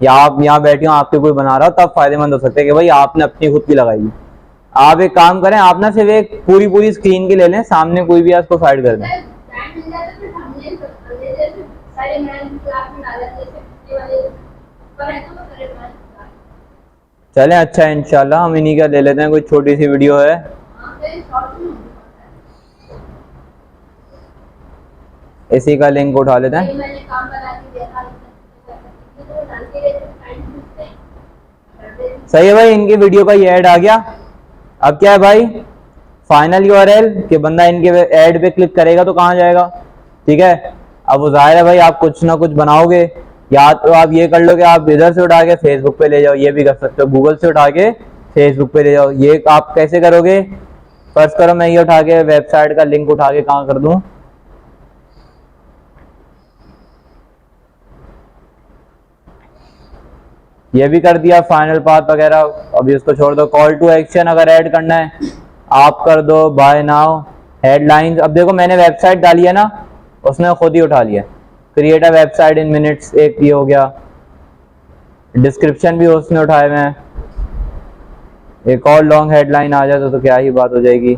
या आप यहाँ बैठी हो आपके कोई बना रहा हो, तब फायदेमंद हो सकते हैं कि भाई आपने अपनी खुद की लगाई है। आप एक काम करें, आप ना सिर्फ एक पूरी पूरी स्क्रीन की ले लें, सामने कोई भी है उसको साइड कर दें। सर टाइम मिल जाता है, फिर हमने जैसे सारे मैडम क्लास में डाला जैसे पिछले वाले पर है ना वो सारे मैडम चलें, अच्छा है इंशाल्लाह। हम इन्हीं का ले लेते हैं, कोई छोटी सी वीडियो है। इसी का लिंक उठा लेते हैं। मैंने काम बना के देखा, तो डालते रहते क्लाइंट पूछते हैं। सही है भाई, इनकी वीडियो का ये ऐड आ गया। अब क्या है भाई, फाइनल यूआरएल कि बंदा इनके ऐड पे क्लिक करेगा तो कहाँ जाएगा, ठीक है। अब वो जाहिर है भाई, आप कुछ ना कुछ बनाओगे, या तो आप ये कर लो कि आप इधर से उठा के फेसबुक पे ले जाओ, ये भी कर सकते हो, गूगल से उठा के फेसबुक पे ले जाओ। ये आप कैसे करोगे, फर्स्ट करो मैं ये उठा के वेबसाइट का लिंक उठा के कहाँ कर दूं, ये भी कर दिया, फाइनल पाथ वगैरह। अभी उसको छोड़ दो। कॉल टू एक्शन अगर ऐड करना है आप कर दो, बाय नाउ, हेडलाइंस। अब देखो मैंने वेबसाइट डाली है ना, उसने खुद ही उठा लिया। Create a website in minutes, एक ये हो गया। डिस्क्रिप्शन भी उसने उठाए हुए हैं। एक और लॉन्ग हेडलाइन आ जाए तो क्या ही बात हो जाएगी।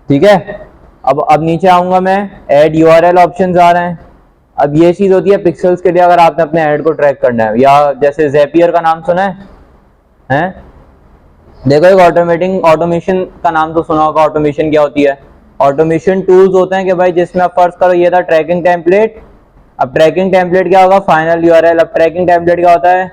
ठीक है, अब नीचे आऊंगा मैं, ऐड यूआरएल ऑप्शंस आ रहे हैं। अब ये चीज होती है पिक्सेल्स के लिए, अगर आपने अपने ऐड को ट्रैक करना है, या जैसे ज़ेपियर का नाम सुना है हैं? देखो एक ऑटोमेशन का नाम तो सुना होगा। ऑटोमेशन क्या होती है, ऑटोमेशन टूल्स होते हैं कि भाई जिसमें आप फर्स्ट करो, ये था ट्रैकिंग टेम्पलेट। अब ट्रैकिंग टेम्पलेट क्या होगा, फाइनल यूआरएल। अब ट्रैकिंग टेम्पलेट क्या होता है,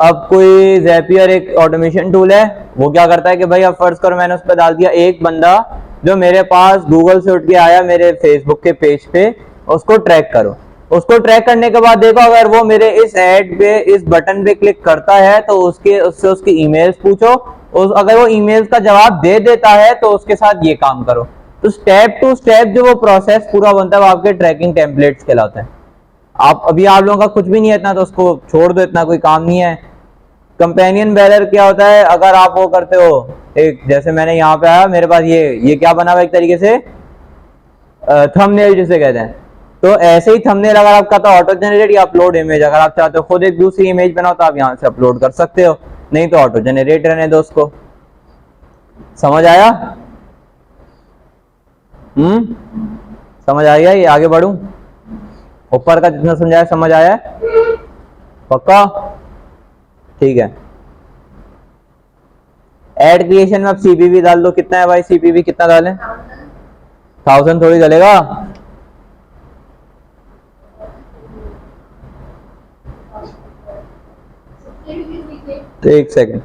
अब कोई ज़ेपियर एक ऑटोमेशन टूल है, वो क्या करता है कि भाई अब फर्ज करो मैंने उस पर डाल दिया, एक बंदा जो मेरे पास गूगल से उठ के आया मेरे फेसबुक के पेज पे, उसको ट्रैक करो। उसको ट्रैक करने के बाद देखो अगर वो मेरे इस ऐड पे, इस बटन पे क्लिक करता है तो उससे उसकी ईमेल्स पूछो। अगर वो ईमेल्स का जवाब दे देता है तो उसके साथ ये काम करो। तो स्टेप टू स्टेप जो वो प्रोसेस पूरा बनता है वो आपके ट्रैकिंग टेम्पलेट्स कहलाते हैं। आप लोगों का कुछ भी नहीं है इतना, तो उसको छोड़ दो, इतना कोई काम नहीं है। कंपेनियन बैनर क्या होता है, अगर आप वो करते हो, एक जैसे मैंने यहाँ पे आया, मेरे पास ये क्या बना हुआ एक तरीके से थंबनेल जिसे कहते हैं। तो ऐसे ही थंबनेल अगर आपका तो ऑटो जनरेट या अपलोड इमेज, अगर आप चाहते हो खुद एक दूसरी इमेज बनाओ तो आप यहाँ से अपलोड कर सकते हो, नहीं तो ऑटो जनरेट रहने दो उसको। समझ आया? समझ आ गया? ये आगे बढ़ूं? ऊपर का जितना समझाया समझ आया है? पक्का? ठीक है। एड क्रिएशन में अब सीपीवी डाल दो। कितना है भाई सीपीवी, कितना डालें? 1000 थोड़ी चलेगा। तो एक सेकंड,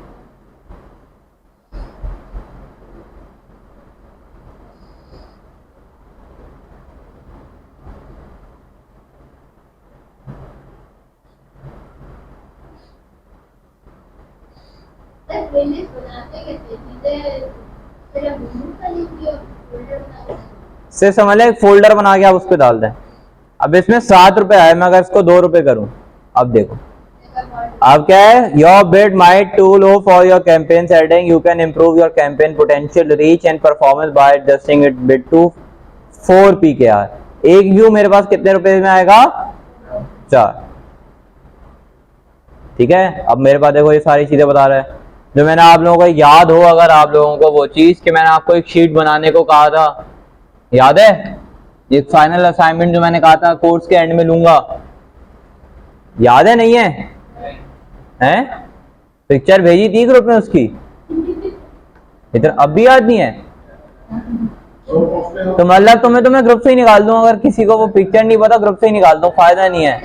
से समझ ले, फोल्डर बना के आप उस पर डाल दें। अब इसमें 7 रुपए आए, मैं अगर इसको 2 रुपए करूं, अब देखो अब क्या है, your bid might too low for your campaign setting, you can improve your campaign potential reach and performance by adjusting it bid to 4 PKR। एक व्यू मेरे पास कितने रुपए में आएगा? 4। ठीक है, अब मेरे पास देखो ये सारी चीजें बता रहा है जो मैंने आप लोगों को याद हो, अगर आप लोगों को वो चीज कि मैंने आपको एक शीट बनाने को कहा था, याद है? ये फाइनल असाइनमेंट जो मैंने कहा था कोर्स के एंड में लूंगा, याद है? नहीं है? हैं? पिक्चर भेजी थी ग्रुप में उसकी, इधर अब भी याद नहीं है? तो मतलब तुम्हें ग्रुप से ही निकाल दूं, अगर किसी को वो पिक्चर नहीं पता ग्रुप से ही निकाल दूं, फायदा नहीं है।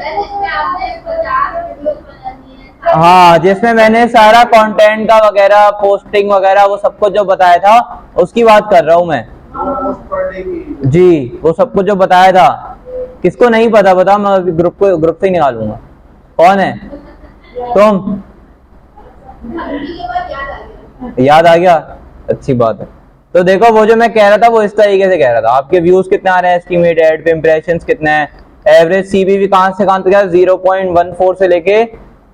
हाँ, जिसमें मैंने सारा कंटेंट का वगैरह, पोस्टिंग वगैरह वो सब कुछ जो बताया था उसकी बात कर रहा हूं मैं जी। वो सब कुछ जो बताया था, किसको नहीं पता बता, मैं ग्रुप से ही निकालूंगा। कौन है? तुम? याद आ गया? अच्छी बात है। तो देखो वो जो मैं कह रहा था वो इस तरीके से कह रहा था, आपके व्यूज कितने आ रहे हैं, एस्टिमेट एड पे इंप्रेशंस कितने हैं, एवरेज सीपीवी कहां से कहां तक, 0.14 से लेके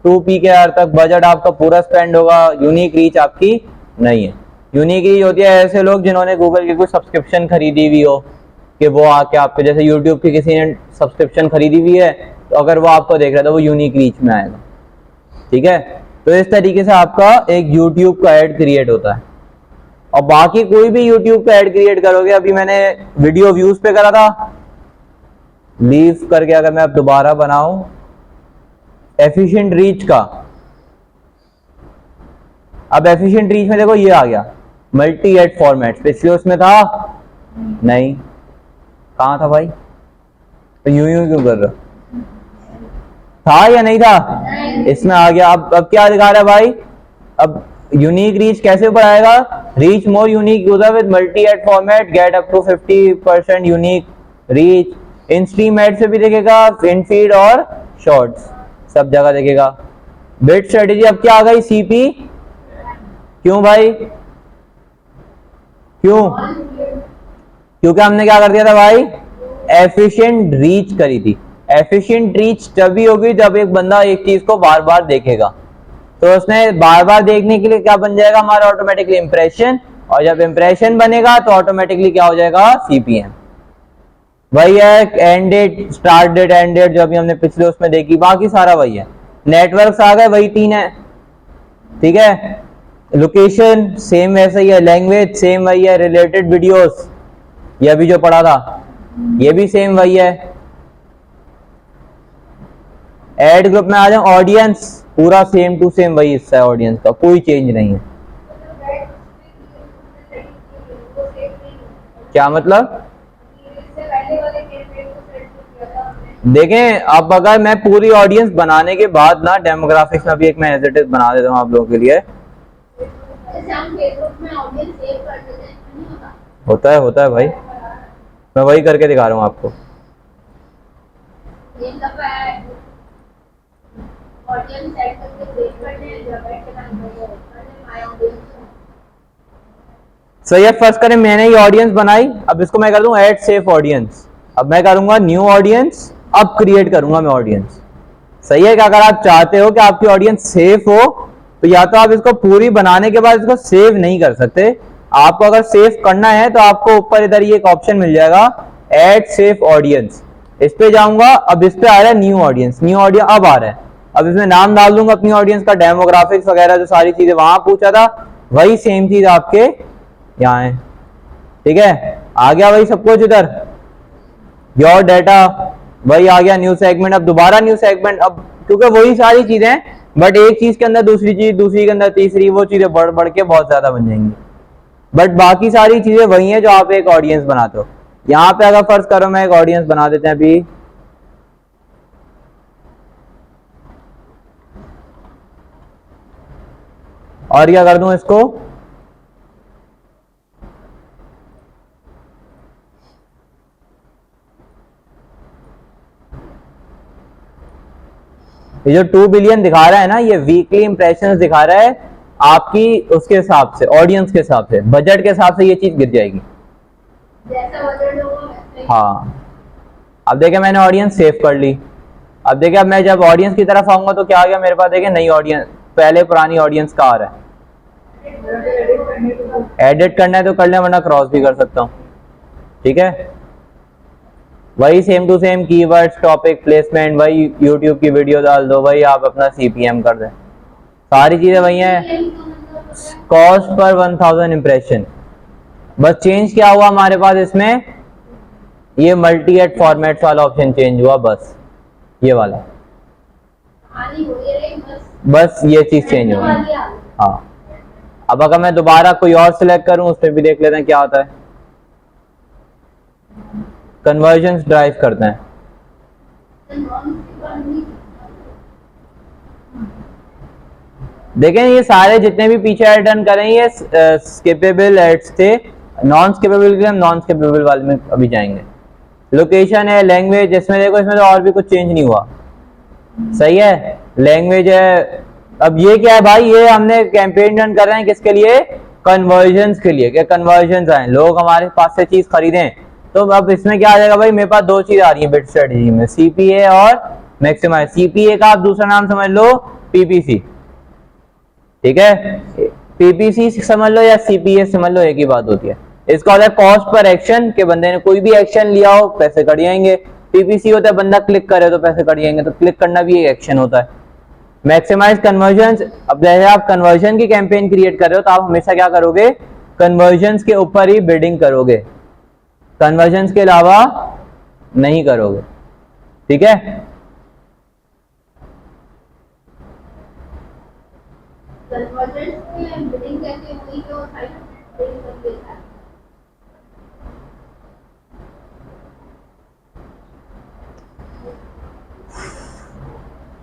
2 PKR तक बजट आपका पूरा स्पेंड होगा। यूनिक रीच आपकी नहीं है। यूनिक रीच होती है ऐसे लोग जिन्होंने गूगल की कोई सब्सक्रिप्शन खरीदी हुई हो, कि वो आके आपके, जैसे यूट्यूब की किसी ने सब्सक्रिप्शन खरीदी हुई है तो अगर वो आपको देख रहा है तो वो यूनिक रीच में आएगा। ठीक है, तो इस तरीके से आपका एक यूट्यूब का एड क्रिएट होता है। और बाकी कोई भी यूट्यूब का एड क्रिएट करोगे, अभी मैंने वीडियो व्यूज पे करा था, लीव करके अगर मैं अब दोबारा बनाऊं एफिशिएंट रीच का, अब एफिशिएंट रीच में देखो ये आ गया मल्टी एड फॉर्मेट, पिछले उसमें था नहीं, कहां था भाई, तो यूं यूं क्यों कर रहा, था या नहीं था, इसमें आ गया। अब क्या दिखा रहा है भाई, अब यूनिक रीच कैसे ऊपर आएगा, reach more unique user with multi ad format, get up to 50% unique reach, in stream ad से भी देखेगा, इन फीड और शॉर्ट्स सब जगह देखेगा। बिट स्ट्रेटेजी अब क्या आ गई, सीपी, क्यों भाई, क्यों, क्योंकि हमने क्या कर दिया था भाई, एफिशिएंट रीच करी थी। एफिशिएंट रीच तभी होगी जब एक बंदा एक चीज को बार बार देखेगा, तो उसने बार बार देखने के लिए क्या बन जाएगा हमारा ऑटोमेटिकली इंप्रेशन, और जब इंप्रेशन बनेगा तो ऑटोमेटिकली क्या हो जाएगा, सीपीएम। वही है end date, start date, end date जो अभी हमने पिछले उसमें देखी, बाकी सारा वही है। नेटवर्क्स आ गए, वही 3 है, ठीक है। लोकेशन सेम वैसा ही है, लैंग्वेज सेम वही है, रिलेटेड वीडियोस ये अभी जो पढ़ा था ये भी सेम वही है। एड ग्रुप में आ जाओ, ऑडियंस पूरा सेम टू सेम वही हिस्सा है, ऑडियंस का कोई चेंज नहीं है। क्या मतलब, देखें अब अगर मैं पूरी ऑडियंस बनाने के बाद ना डेमोग्राफिक्स में भी एक मैं एज इट इज बना देता हूँ आप लोगों के लिए, होता है भाई, मैं वही करके दिखा रहा हूँ आपको। सही है, फर्स्ट करें मैंने ये ऑडियंस बनाई, अब इसको मैं कर दूं ऐड सेफ ऑडियंस, अब मैं करूंगा न्यू ऑडियंस, अब क्रिएट करूंगा मैं ऑडियंस। सही है कि अगर आप चाहते हो कि आपकी ऑडियंस सेफ हो तो या तो आप इसको पूरी बनाने के बाद इसको सेव नहीं कर सकते, आपको अगर सेव करना है तो आपको ऊपर इधर ये एक ऑप्शन मिल जाएगा ऐड सेफ ऑडियंस, इस पे जाऊंगा। अब इस पे आ रहा है न्यू ऑडियंस, न्यू ऑडियंस अब आ रहा है, अब इसमें नाम डाल दूंगा अपनी ऑडियंस का, डेमोग्राफिक्स वगैरह जो सारी चीजें वहां पूछा था वही सेम चीज आपके यहाँ है, ठीक है। आ गया वही सब कुछ इधर, योर डाटा वही आ गया, न्यू सेगमेंट, अब दोबारा न्यू सेगमेंट, अब क्योंकि वही सारी चीजें बट एक चीज के अंदर दूसरी चीज, दूसरी के अंदर तीसरी, वो चीजें बढ़ बढ़ के बहुत ज्यादा बन जाएंगी, बट बाकी सारी चीजें वही हैं जो आप एक ऑडियंस बनाते हो। यहाँ पे अगर फर्ज करो मैं एक ऑडियंस बना देते हैं अभी, और क्या कर दूं इसको, ये जो 2 बिलियन दिखा रहा है ना, ये वीकली इंप्रेशंस दिखा रहा है आपकी उसके हिसाब से, ऑडियंस के हिसाब से, बजट के हिसाब से ये चीज गिर जाएगी। जैसा बजट होगा वैसे ही। हाँ, अब देखे मैंने ऑडियंस सेव कर ली, अब देखे अब मैं जब ऑडियंस की तरफ आऊंगा तो क्या आ गया मेरे पास, देखे नई ऑडियंस, पहले पुरानी ऑडियंस का आ रहा है। एडिट करना है तो कर ले, वरना क्रॉस भी कर सकता हूँ, ठीक है। वही same to same keywords, topic, placement, वही यूट्यूब की वीडियो डाल दो, वही आप अपना सीपीएम कर दें, सारी चीजें वही हैं। कॉस्ट पर 1000 इंप्रेशन, बस चेंज क्या हुआ हमारे पास इसमें, ये मल्टी एड फॉर्मेट्स वाला ऑप्शन चेंज हुआ, बस ये वाला, बस ये चीज चेंज हुआ। हाँ, अब अगर मैं दोबारा कोई और सिलेक्ट करूं उस पर भी देख लेते हैं क्या होता है। कन्वर्जन्स ड्राइव करते हैं, देखें ये सारे जितने भी पीछे ऐड रन करें ये स्किपेबल एड्स थे, नॉन स्किपेबल के हम नॉन स्किपेबल वाले में अभी जाएंगे। लोकेशन है, लैंग्वेज, इसमें देखो इसमें तो और भी कुछ चेंज नहीं हुआ, सही है। लैंग्वेज है, अब ये क्या है भाई, ये हमने कैंपेन रन कर रहे हैं किसके लिए, कन्वर्जन्स के लिए, क्या कन्वर्जन्स आए, लोग हमारे पास से चीज खरीदें। तो अब इसमें क्या आ जाएगा भाई, मेरे पास 2 चीज आ रही है बिट स्ट्रेटजी में, सीपीए और मैक्सिमाइज। सीपीए का आप दूसरा नाम समझ लो पीपीसी, ठीक है, पीपीसी समझ लो या सीपीए समझ लो, एक ही बात होती है। इसका होता है कॉस्ट पर एक्शन, के बंदे ने कोई भी एक्शन लिया हो पैसे कट जाएंगे। पीपीसी होता है बंदा क्लिक करे तो पैसे कट जाएंगे, तो क्लिक करना भी एक एक्शन होता है। मैक्सिमाइज कन्वर्जन्स, अब जैसे आप कन्वर्जन की कैंपेन क्रिएट कर रहे हो तो आप हमेशा क्या करोगे, कन्वर्जन्स के ऊपर ही बिडिंग करोगे, कन्वर्जन्स के अलावा नहीं करोगे, ठीक है। कन्वर्जेंस में बिडिंग कैसे हुई जो 500 कर देता है।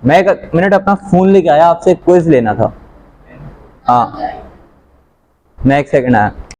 मैं एक मिनट अपना फोन लेके आया, आपसे क्विज लेना था। हाँ, मैं एक सेकंड आया।